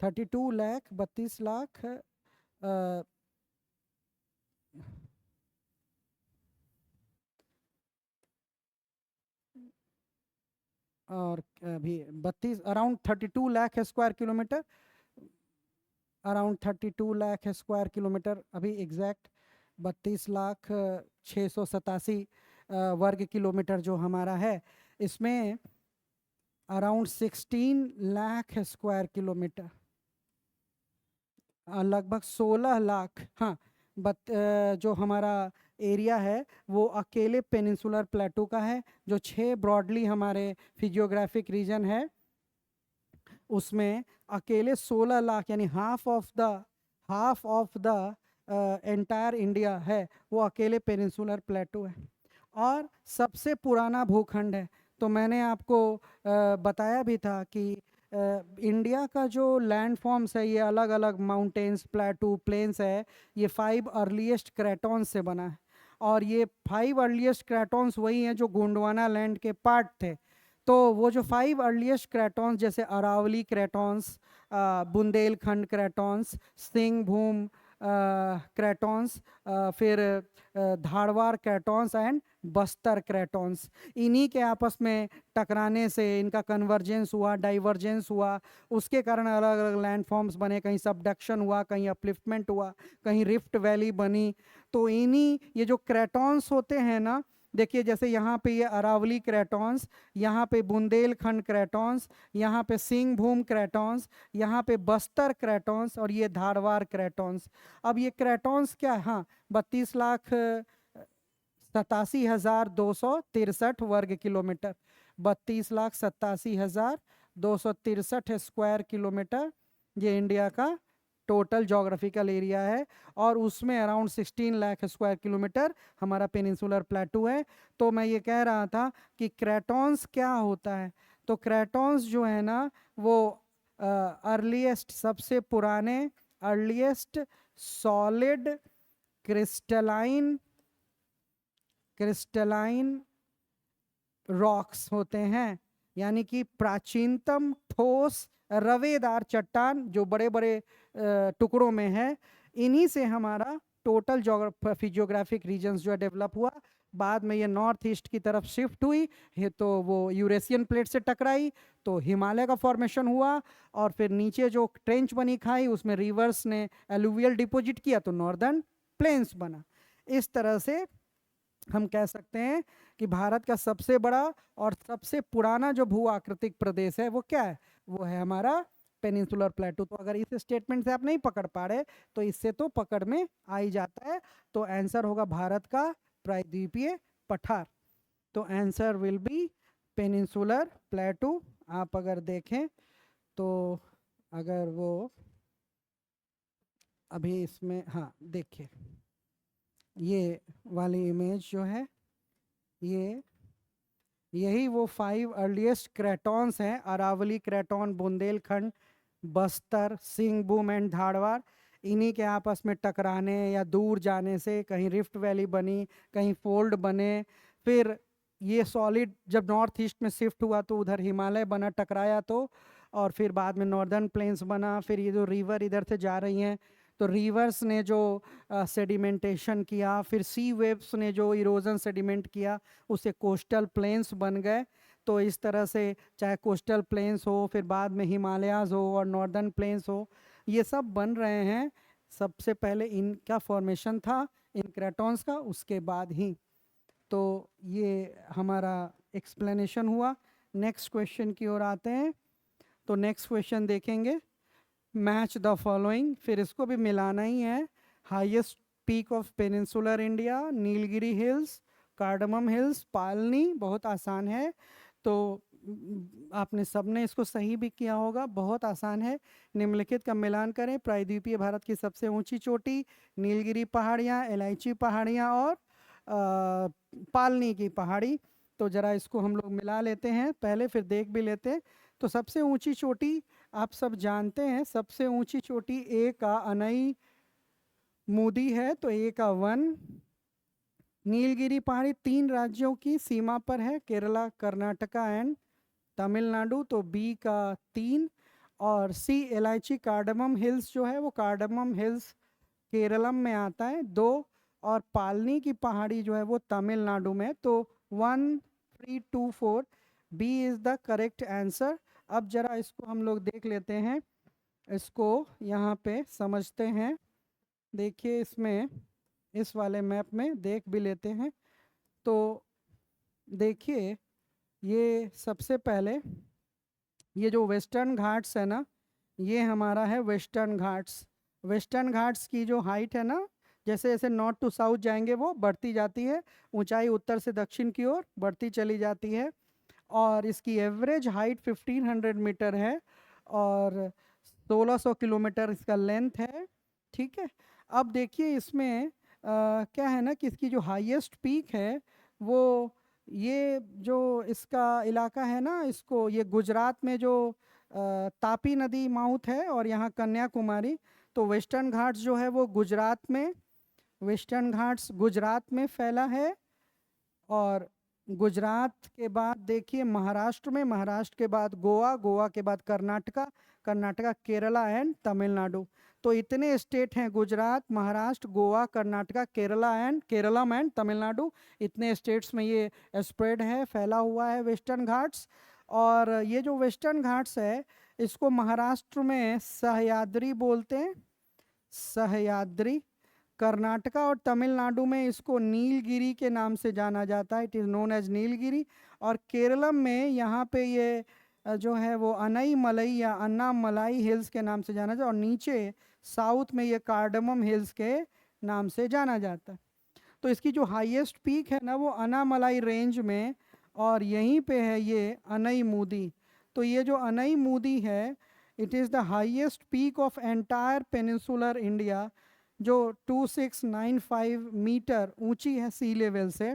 32 लाख और अभी 32 around 32 lakh square kilometre, around 32 lakh square kilometre, अभी एग्जैक्ट 32 लाख 687 वर्ग किलोमीटर जो हमारा है, इसमें अराउंड 16 लाख स्क्वायर किलोमीटर, लगभग 16 लाख, हाँ, जो हमारा एरिया है वो अकेले पेनिनसुलर प्लेटू का है। जो 6 ब्रॉडली हमारे फिजियोग्राफिक रीजन है उसमें अकेले 16 लाख यानी half of the entire India है वो अकेले पेनिनसुलर प्लेटू है, और सबसे पुराना भूखंड है। तो मैंने आपको बताया भी था कि इंडिया का जो लैंड फॉर्म्स है ये अलग अलग माउंटेन्स, प्लेटू, प्लेन्स है, ये 5 अर्लीस्ट क्रेटॉन्स से बना है, और ये 5 अर्लीस्ट क्रेटॉन्स वही हैं जो गोंडवाना लैंड के पार्ट थे। तो वो जो 5 अर्लीस्ट क्रेटॉन्स जैसे अरावली क्रेटॉन्स, बुंदेलखंड क्रेटॉन्स, सिंहभूम क्रेटॉन्स, फिर धारवाड़ क्रेटॉन्स एंड बस्तर क्रेटॉन्स, इन्हीं के आपस में टकराने से इनका कन्वर्जेंस हुआ, डाइवर्जेंस हुआ, उसके कारण अलग अलग लैंड फॉर्म्स बने, कहीं सबडक्शन हुआ, कहीं अपलिफ्टमेंट हुआ, कहीं रिफ्ट वैली बनी। तो इन्हीं ये जो क्रेटॉन्स होते हैं ना, देखिए जैसे यहाँ पे ये अरावली क्रेटॉन्स, यहाँ पे बुंदेलखंड क्रेटॉन्स, यहाँ पे सिंहभूम क्रेटॉन्स, यहाँ पे बस्तर क्रेटॉन्स, और ये धारवाड़ क्रेटॉन्स। अब ये क्रेटॉन्स क्या, हाँ, 32,87,263 वर्ग किलोमीटर, 32,87,263 स्क्वायर किलोमीटर ये इंडिया का टोटल जोग्राफिकल एरिया है, और उसमें अराउंड 16 लाख स्क्वायर किलोमीटर हमारा पेनिनसुलर प्लेटू है। तो मैं ये कह रहा था कि क्रेटॉन्स क्या होता है, तो क्रेटॉन्स जो है ना वो अर्लीस्ट, सबसे पुराने, अर्लीस्ट सॉलिड क्रिस्टलाइन रॉक्स होते हैं, यानी कि प्राचीनतम ठोस रवेदार चट्टान जो बड़े बड़े टुकड़ों में है। इन्हीं से हमारा टोटल फिजियोग्राफिक रीजन्स जो है डेवलप हुआ। बाद में ये नॉर्थ ईस्ट की तरफ शिफ्ट हुई है, तो वो यूरेशियन प्लेट से टकराई तो हिमालय का फॉर्मेशन हुआ, और फिर नीचे जो ट्रेंच बनी खाई उसमें रिवर्स ने एलुवियल डिपॉजिट किया तो नॉर्दर्न प्लेन्स बना। इस तरह से हम कह सकते हैं कि भारत का सबसे बड़ा और सबसे पुराना जो भू आकृतिक प्रदेश है वो क्या है, वो है हमारा पेनिनसुलर प्लेटू। तो अगर इस स्टेटमेंट से आप नहीं पकड़ पा रहे तो इससे तो पकड़ में आ ही जाता है। तो आंसर होगा भारत का प्रायद्वीपीय पठार। तो आंसर विल बी पेनिनसुलर प्लेटू। आप अगर देखें तो अगर वो अभी इसमें, हाँ देखिए ये वाली इमेज जो है ये यही वो 5 अर्लीस्ट क्रेटॉन्स हैं, अरावली क्रेटॉन, बुंदेलखंड, बस्तर, सिंहभूम एंड धारवाड़। इन्हीं के आपस में टकराने या दूर जाने से कहीं रिफ्ट वैली बनी, कहीं फोल्ड बने, फिर ये सॉलिड जब नॉर्थ ईस्ट में शिफ्ट हुआ तो उधर हिमालय बना, टकराया तो, और फिर बाद में नॉर्दर्न प्लेन्स बना। फिर ये जो रिवर इधर से जा रही हैं तो रिवर्स ने जो सेडिमेंटेशन किया, फिर सी वेव्स ने जो इरोजन सेडिमेंट किया, उससे कोस्टल प्लेन्स बन गए। तो इस तरह से चाहे कोस्टल प्लेन्स हो, फिर बाद में हिमालयाज हो और नॉर्दर्न प्लेन्स हो, ये सब बन रहे हैं। सबसे पहले इनका फॉर्मेशन था इन क्रेटॉन्स का, उसके बाद ही। तो ये हमारा एक्सप्लेनेशन हुआ। नेक्स्ट क्वेश्चन की ओर आते हैं। तो नेक्स्ट क्वेश्चन देखेंगे, मैच द फॉलोइंग, फिर इसको भी मिलाना ही है। Highest peak of peninsular India, Nilgiri hills, cardamom hills, Palani. बहुत आसान है, तो आपने सबने इसको सही भी किया होगा, बहुत आसान है। निम्नलिखित का मिलान करें। प्रायद्वीपीय भारत की सबसे ऊंची चोटी, नीलगिरी पहाड़ियाँ, इलायची पहाड़ियाँ और पालनी की पहाड़ी। तो ज़रा इसको हम लोग मिला लेते हैं पहले, फिर देख भी लेते हैं। तो सबसे ऊंची चोटी आप सब जानते हैं, सबसे ऊंची चोटी ए का अनई मूदी है, तो ए का 1। नीलगिरी पहाड़ी 3 राज्यों की सीमा पर है, केरला, कर्नाटका एंड तमिलनाडु, तो बी का 3। और सी इलायची कार्डमम हिल्स जो है वो कार्डमम हिल्स केरलम में आता है, 2। और पालनी की पहाड़ी जो है वो तमिलनाडु में। तो 1 3 2 4 B is the correct answer. अब जरा इसको हम लोग देख लेते हैं, इसको यहाँ पे समझते हैं। देखिए इसमें, इस वाले मैप में देख भी लेते हैं। तो देखिए, ये सबसे पहले ये जो वेस्टर्न घाट्स है ना, ये हमारा है वेस्टर्न घाट्स। वेस्टर्न घाट्स की जो हाइट है ना, जैसे जैसे नॉर्थ टू साउथ जाएंगे वो बढ़ती जाती है, ऊंचाई उत्तर से दक्षिण की ओर बढ़ती चली जाती है। और इसकी एवरेज हाइट 1500 मीटर है और 1600 किलोमीटर इसका लेंथ है। ठीक है, अब देखिए इसमें क्या है ना कि इसकी जो हाईएस्ट पीक है वो, ये जो इसका इलाका है ना, इसको ये गुजरात में जो तापी नदी माउथ है और यहाँ कन्याकुमारी। तो वेस्टर्न घाट्स जो है वो गुजरात में, वेस्टर्न घाट्स गुजरात में फैला है। और गुजरात के बाद देखिए महाराष्ट्र में, महाराष्ट्र के बाद गोवा, गोवा के बाद कर्नाटका, कर्नाटका केरला एंड तमिलनाडु। तो इतने स्टेट हैं, गुजरात, महाराष्ट्र, गोवा, कर्नाटका, केरला एंड केरलम एंड तमिलनाडु। इतने स्टेट्स में ये स्प्रेड है, फैला हुआ है वेस्टर्न घाट्स। और ये जो वेस्टर्न घाट्स है, इसको महाराष्ट्र में सह्याद्री बोलते हैं, सह्याद्री। कर्नाटका और तमिलनाडु में इसको नीलगिरी के नाम से जाना जाता है, it is known as Nilgiri. और केरलम में यहाँ पे ये जो है वो अनई मलई या अन्ना मलाई हिल्स के नाम से जाना जाता है। और नीचे साउथ में ये कार्डमम हिल्स के नाम से जाना जाता है। तो इसकी जो हाईएस्ट पीक है ना वो अनामलाई रेंज में, और यहीं पे है ये अनई मूदी। तो ये जो अनई मूदी है, it is the highest peak of entire peninsular India, जो 2695 मीटर ऊंची है सी लेवल से।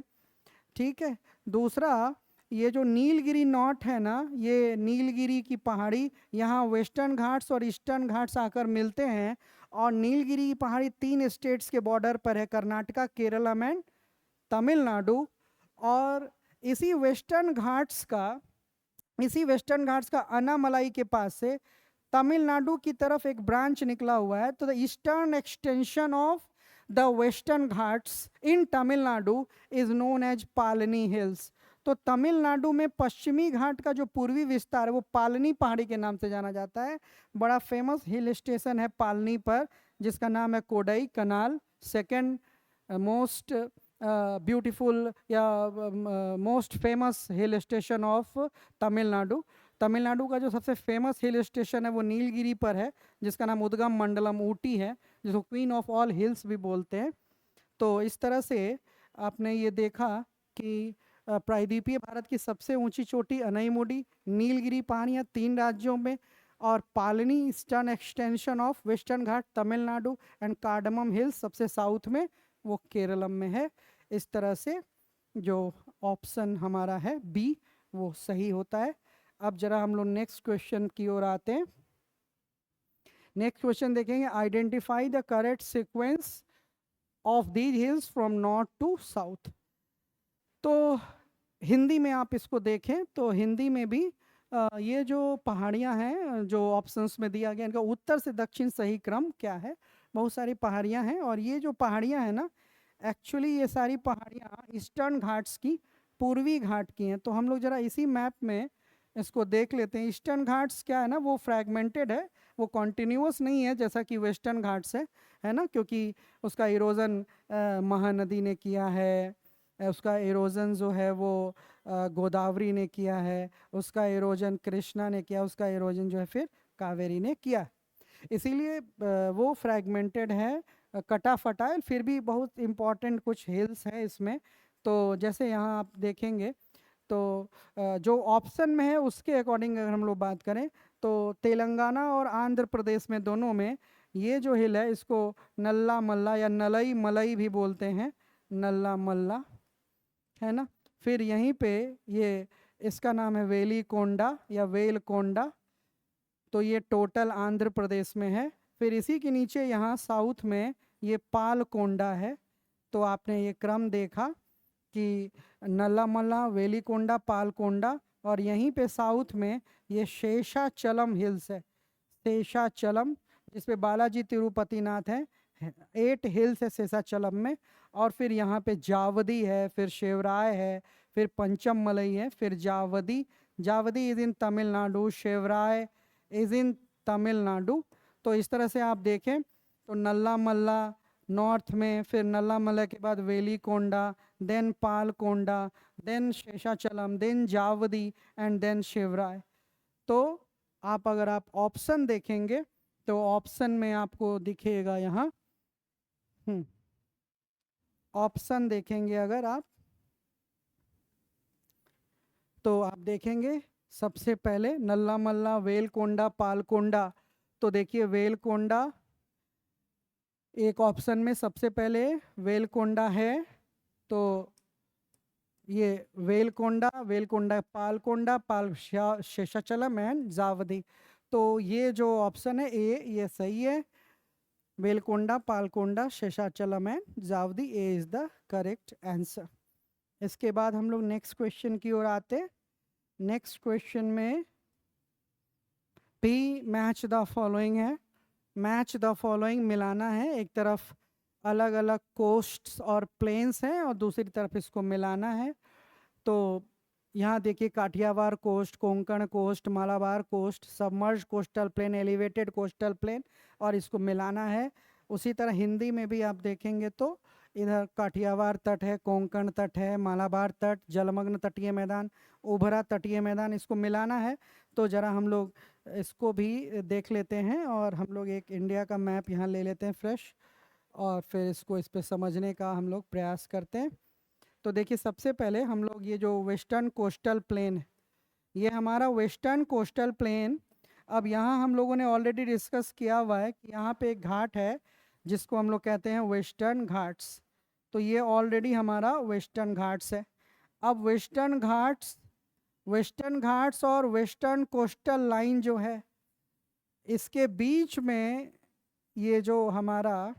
ठीक है, दूसरा ये जो नीलगिरी नॉट है ना, ये नीलगिरी की पहाड़ी, यहाँ वेस्टर्न घाट्स और ईस्टर्न घाट्स आकर मिलते हैं। और नीलगिरी की पहाड़ी 3 स्टेट्स के बॉर्डर पर है, कर्नाटका, केरला एंड तमिलनाडु। और इसी वेस्टर्न घाट्स का अनामलाई के पास से तमिलनाडु की तरफ एक ब्रांच निकला हुआ है। तो the eastern extension of the western ghats in Tamil Nadu is known as Palani hills. तो तमिलनाडु में पश्चिमी घाट का जो पूर्वी विस्तार है वो पालनी पहाड़ी के नाम से जाना जाता है। बड़ा फेमस हिल स्टेशन है पालनी पर, जिसका नाम है कोडई कनाल, सेकेंड मोस्ट ब्यूटीफुल या most famous hill station of Tamil Nadu. Tamil Nadu का जो सबसे फेमस हिल स्टेशन है वो नीलगिरी पर है, जिसका नाम उद्गम मंडलम ऊटी है, जिसको क्वीन ऑफ ऑल हिल्स भी बोलते हैं। तो इस तरह से आपने ये देखा कि प्रायद्वीपीय भारत की सबसे ऊंची चोटी अनईमुडी, नीलगिरी पहाड़ियाँ 3 राज्यों में, और Palani eastern extension of western ghat Tamil Nadu and cardamom hills सबसे साउथ में, वो केरलम में है। इस तरह से जो ऑप्शन हमारा है बी वो सही होता है। अब जरा हम लोग नेक्स्ट क्वेश्चन की ओर आते हैं। नेक्स्ट क्वेश्चन देखेंगे, identify the correct sequence of these hills from north to south. तो हिंदी में आप इसको देखें तो हिंदी में भी ये जो पहाड़ियाँ हैं जो ऑप्शंस में दिया गया, इनका उत्तर से दक्षिण सही क्रम क्या है, बहुत सारी पहाड़ियाँ हैं, और ये जो पहाड़ियाँ हैं ना, एक्चुअली ये सारी पहाड़ियाँ ईस्टर्न घाट्स की, पूर्वी घाट की हैं। तो हम लोग जरा इसी मैप में इसको देख लेते हैं। ईस्टर्न घाट्स क्या है ना, वो फ्रैगमेंटेड है, वो कॉन्टिन्यूअस नहीं है जैसा कि वेस्टर्न घाट्स है ना, क्योंकि उसका इरोजन महानदी ने किया है, उसका इरोजन जो है वो गोदावरी ने किया है, उसका इरोजन कृष्णा ने किया, उसका इरोजन जो है फिर कावेरी ने किया। इसीलिए वो फ्रैगमेंटेड है, कटा फटा है, फिर भी बहुत इम्पोर्टेंट कुछ हिल्स है इसमें। तो जैसे यहाँ आप देखेंगे, तो जो ऑप्शन में है उसके अकॉर्डिंग अगर हम लोग बात करें, तो तेलंगाना और आंध्र प्रदेश में, दोनों में ये जो हिल है इसको नल्ला मल्ला या नलई मलई भी बोलते हैं, नल्ला मल्ला, है ना। फिर यहीं पे ये इसका नाम है वेली कोंडा या वेल कोंडा, तो ये टोटल आंध्र प्रदेश में है। फिर इसी के नीचे यहाँ साउथ में ये पालकोंडा है। तो आपने ये क्रम देखा कि नल्लामल्ला, वेलिकोंडा, पालकोंडा, और यहीं पे साउथ में ये शेषाचलम हिल्स है, शेषाचलम, जिसपे बालाजी तिरुपतिनाथ है। 8 हिल्स है शेषाचलम में। और फिर यहाँ पे जावदी है, फिर शेवराय है, फिर पंचम मलई है, फिर Javadi. Javadi is in Tamil Nadu, Shevaroy is in Tamil Nadu. तो इस तरह से आप देखें तो नल्ला मल्ला नॉर्थ में, फिर नल्ला मल्ला के बाद Velikonda, then Palkonda, then Seshachalam, then Javadi, and then Shevaroy. तो अगर आप ऑप्शन देखेंगे तो ऑप्शन में आपको दिखेगा यहाँ, ऑप्शन देखेंगे अगर आप, तो आप देखेंगे सबसे पहले नल्ला मल्ला, वेलकोंडा, पालकोंडा। तो देखिए वेलकोंडा एक ऑप्शन में सबसे पहले वेलकोंडा है। तो ये वेलकोंडा, वेलकोंडा, पालकोंडा, शेषाचलम एंड जावदी। तो ये जो ऑप्शन है ए, ये सही है। Velikonda, Palkonda, Seshachalam and Javadi, A is the correct answer. इसके बाद हम लोग नेक्स्ट क्वेश्चन की ओर आते। नेक्स्ट क्वेश्चन में भी मैच द फॉलोइंग है। मैच द फॉलोइंग मिलाना है, एक तरफ अलग अलग कोस्ट्स और प्लेन्स हैं और दूसरी तरफ इसको मिलाना है। तो यहाँ देखिए Kathiawar coast, Konkan coast, Malabar coast, submerge coastal plain, elevated coastal plain, और इसको मिलाना है। उसी तरह हिंदी में भी आप देखेंगे तो इधर काठियावाड़ तट है, कोंकण तट है, मालाबार तट, जलमग्न तटीय मैदान, उभरा तटीय मैदान, इसको मिलाना है। तो ज़रा हम लोग इसको भी देख लेते हैं, और हम लोग एक इंडिया का मैप यहाँ ले लेते हैं फ्रेश, और फिर इसको इस पे समझने का हम लोग प्रयास करते हैं। तो देखिए सबसे पहले हम लोग ये जो वेस्टर्न कोस्टल प्लेन है, ये हमारा वेस्टर्न कोस्टल प्लेन। अब यहाँ हम लोगों ने ऑलरेडी डिस्कस किया हुआ है कि यहाँ पे एक घाट है जिसको हम लोग कहते हैं वेस्टर्न घाट्स। तो ये ऑलरेडी हमारा वेस्टर्न घाट्स है। अब वेस्टर्न घाट्स और वेस्टर्न कोस्टल लाइन जो है, इसके बीच में ये जो हमारा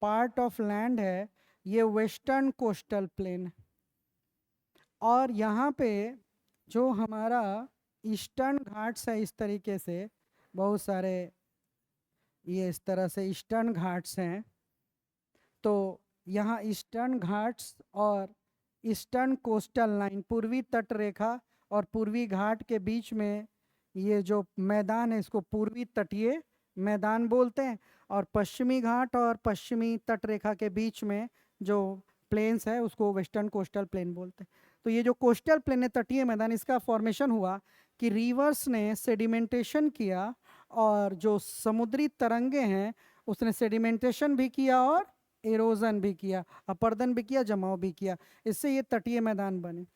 पार्ट ऑफ लैंड है, ये वेस्टर्न कोस्टल प्लेन। और यहाँ पे जो हमारा ईस्टर्न घाट्स है, इस तरीके से बहुत सारे ये इस तरह से ईस्टर्न घाट्स हैं। तो यहाँ ईस्टर्न घाट्स और ईस्टर्न कोस्टल लाइन, पूर्वी तट रेखा और पूर्वी घाट के बीच में ये जो मैदान है, इसको पूर्वी तटीय मैदान बोलते हैं। और पश्चिमी घाट और पश्चिमी तट रेखा के बीच में जो प्लेन्स है उसको वेस्टर्न कोस्टल प्लेन बोलते हैं। तो ये जो कोस्टल प्लेन है, तटीय मैदान, इसका फॉर्मेशन हुआ कि रिवर्स ने सेडिमेंटेशन किया, और जो समुद्री तरंगे हैं उसने सेडिमेंटेशन भी किया और एरोजन भी किया, अपर्दन भी किया, जमाव भी किया, इससे ये तटीय मैदान बने।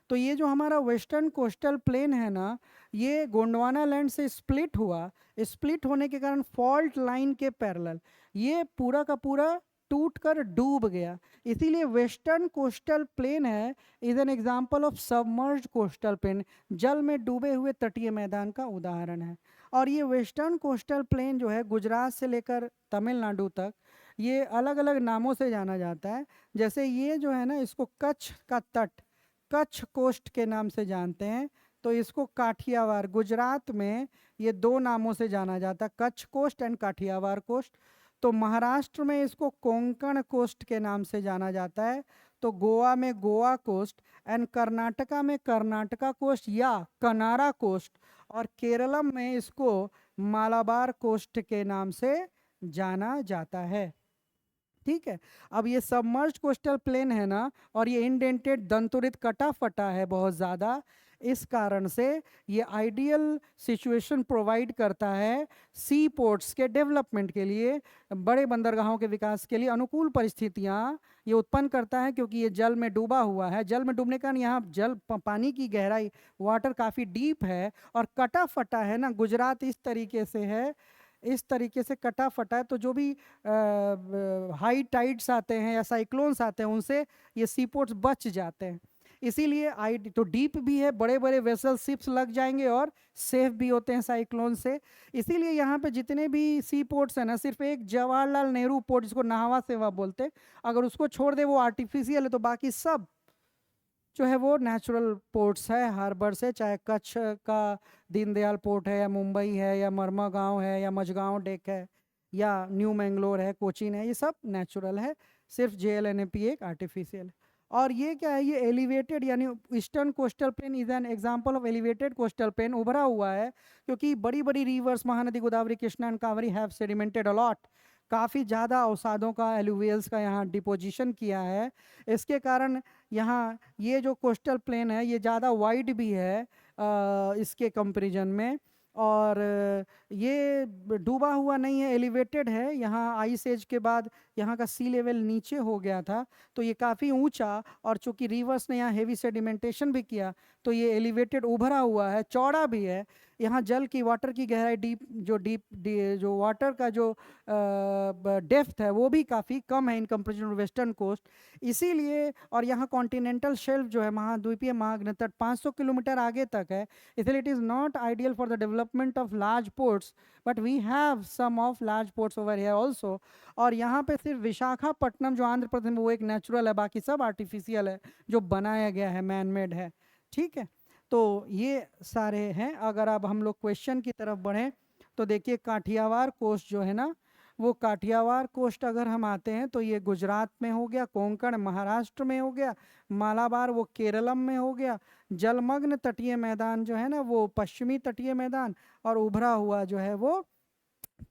तो ये जो हमारा वेस्टर्न कोस्टल प्लेन है ना, ये गोंडवाना लैंड से स्प्लिट हुआ। स्प्लिट होने के कारण फॉल्ट लाइन के पैरेलल ये पूरा का पूरा टूट कर डूब गया। इसीलिए वेस्टर्न कोस्टल प्लेन है is an example of submerged coastal plane, जल में डूबे हुए तटीय मैदान का उदाहरण है। और ये वेस्टर्न कोस्टल प्लेन जो है गुजरात से लेकर तमिलनाडु तक, ये अलग अलग नामों से जाना जाता है। जैसे ये जो है ना, इसको कच्छ का तट, कच्छ कोस्ट के नाम से जानते हैं। तो इसको काठियावाड़, गुजरात में ये दो नामों से जाना जाता है, Kutch coast and Kathiawar coast. तो महाराष्ट्र में इसको कोंकण कोस्ट के नाम से जाना जाता है। तो गोवा में गोवा कोस्ट एंड कर्नाटका में कर्नाटका कोस्ट या कनारा कोस्ट, और केरलम में इसको मालाबार कोस्ट के नाम से जाना जाता है। ठीक है। अब ये सबमर्ज्ड कोस्टल प्लेन है ना, और ये इंडेंटेड दंतुरित कटा फटा है बहुत ज़्यादा, इस कारण से ये आइडियल सिचुएशन प्रोवाइड करता है सी पोर्ट्स के डेवलपमेंट के लिए, बड़े बंदरगाहों के विकास के लिए अनुकूल परिस्थितियां ये उत्पन्न करता है, क्योंकि ये जल में डूबा हुआ है। जल में डूबने का यहाँ पानी की गहराई, वाटर काफ़ी डीप है, और कटा फटा है ना, गुजरात इस तरीके से है, इस तरीके से कटा फटा है। तो जो भी हाई टाइड्स आते हैं या साइक्लोन्स आते हैं, उनसे ये सीपोर्ट्स बच जाते हैं। इसीलिए आई तो डीप भी है, बड़े बड़े वेसल शिप्स लग जाएंगे, और सेफ भी होते हैं साइक्लोन से। इसीलिए यहाँ पे जितने भी सी पोर्ट्स हैं ना, सिर्फ एक जवाहरलाल नेहरू पोर्ट, जिसको नाहवा सेवा बोलते हैं, अगर उसको छोड़ दे वो आर्टिफिशियल है, तो बाकी सब जो है वो नेचुरल पोर्ट्स है, हार्बर से। चाहे कच्छ का दीनदयाल पोर्ट है, या मुंबई है, या मरमागांव है, या मझगांव डेक है, या न्यू मैंगलोर है, कोचीन है, ये सब नेचुरल है। सिर्फ JLNAP एक आर्टिफिशियल है। और ये क्या है, ये एलिवेटेड, यानी eastern coastal plain is an example of elevated coastal plain, उभरा हुआ है, क्योंकि बड़ी बड़ी rivers Mahanadi, Godavari, Krishna and Kaveri have sedimented a lot, काफ़ी ज़्यादा अवसादों का, एलुवियल्स का यहाँ डिपोजिशन किया है। इसके कारण यहाँ ये जो कोस्टल प्लेन है ये ज़्यादा वाइड भी है इसके कंपैरिजन में, और ये डूबा हुआ नहीं है, एलिवेटेड है। यहाँ आइस एज के बाद यहाँ का सी लेवल नीचे हो गया था, तो ये काफ़ी ऊंचा, और चूंकि रिवर्स ने यहाँ हेवी सेडिमेंटेशन भी किया, तो ये एलिवेटेड उभरा हुआ है, चौड़ा भी है। यहाँ जल की, वाटर की गहराई, जो वाटर का जो डेप्थ है वो भी काफ़ी कम है इन कंपेरिजन वेस्टर्न कोस्ट। इसीलिए, और यहाँ कॉन्टिनेंटल शेल्फ जो है, महाद्वीपीय महाग्न तट 500 किलोमीटर आगे तक है, इसलिए it is not ideal for the development of large ports, but we have some of large ports over here also. और यहाँ पे सिर्फ विशाखापट्टनम जो आंध्र प्रदेश में, वो एक नेचुरल है, बाकी सब आर्टिफिशियल है, जो बनाया गया है, मैन मेड है। ठीक है, तो ये सारे हैं। अगर अब हम लोग क्वेश्चन की तरफ बढ़ें, तो देखिए काठियावाड़ कोस्ट जो है ना, वो काठियावाड़ कोस्ट अगर हम आते हैं तो ये गुजरात में हो गया, कोंकण महाराष्ट्र में हो गया, मालाबार वो केरलम में हो गया, जलमग्न तटीय मैदान जो है ना वो पश्चिमी तटीय मैदान, और उभरा हुआ जो है वो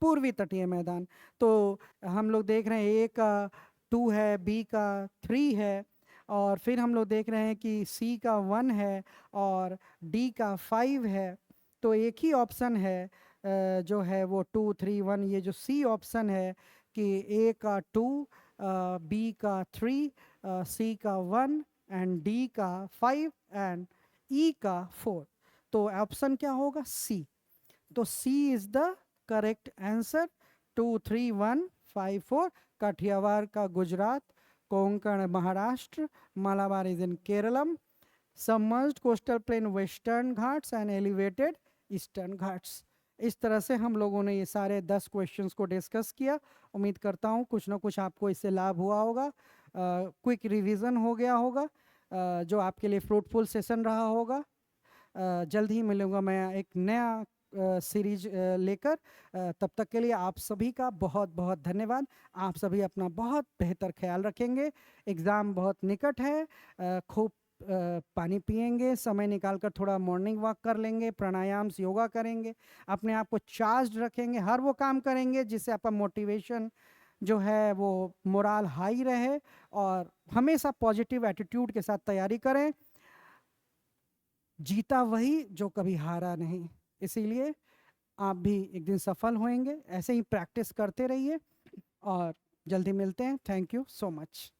पूर्वी तटीय मैदान। तो हम लोग देख रहे हैं ए का 2 है, बी का 3 है, और फिर हम लोग देख रहे हैं कि सी का 1 है और डी का 5 है। तो एक ही ऑप्शन है जो है वो 2 3 1, ये जो सी ऑप्शन है कि ए का 2, बी का 3, सी का 1 एंड डी का 5 एंड ई का 4। तो ऑप्शन क्या होगा, सी। तो C is the correct answer. 2 3 1 5 4, Kathiawar का Gujarat, Konkan Maharashtra, Malabar is in Keralam, submerged coastal plain western ghats and elevated eastern ghats. इस तरह से हम लोगों ने ये सारे 10 क्वेश्चंस को डिस्कस किया। उम्मीद करता हूँ कुछ ना कुछ आपको इससे लाभ हुआ होगा, क्विक रिवीजन हो गया होगा, जो आपके लिए फ्रूटफुल सेशन रहा होगा। जल्द ही मिलूंगा मैं एक नया सीरीज लेकर। तब तक के लिए आप सभी का बहुत बहुत धन्यवाद। आप सभी अपना बहुत बेहतर ख्याल रखेंगे। एग्ज़ाम बहुत निकट है। खूब पानी पिएंगे, समय निकालकर थोड़ा मॉर्निंग वॉक कर लेंगे, प्राणायाम योगा करेंगे, अपने आप को चार्ज रखेंगे, हर वो काम करेंगे जिससे आपका मोटिवेशन जो है वो मोराल हाई रहे, और हमेशा पॉजिटिव एटीट्यूड के साथ तैयारी करें। जीता वही जो कभी हारा नहीं। इसीलिए आप भी एक दिन सफल होंगे। ऐसे ही प्रैक्टिस करते रहिए, और जल्दी मिलते हैं। Thank you so much.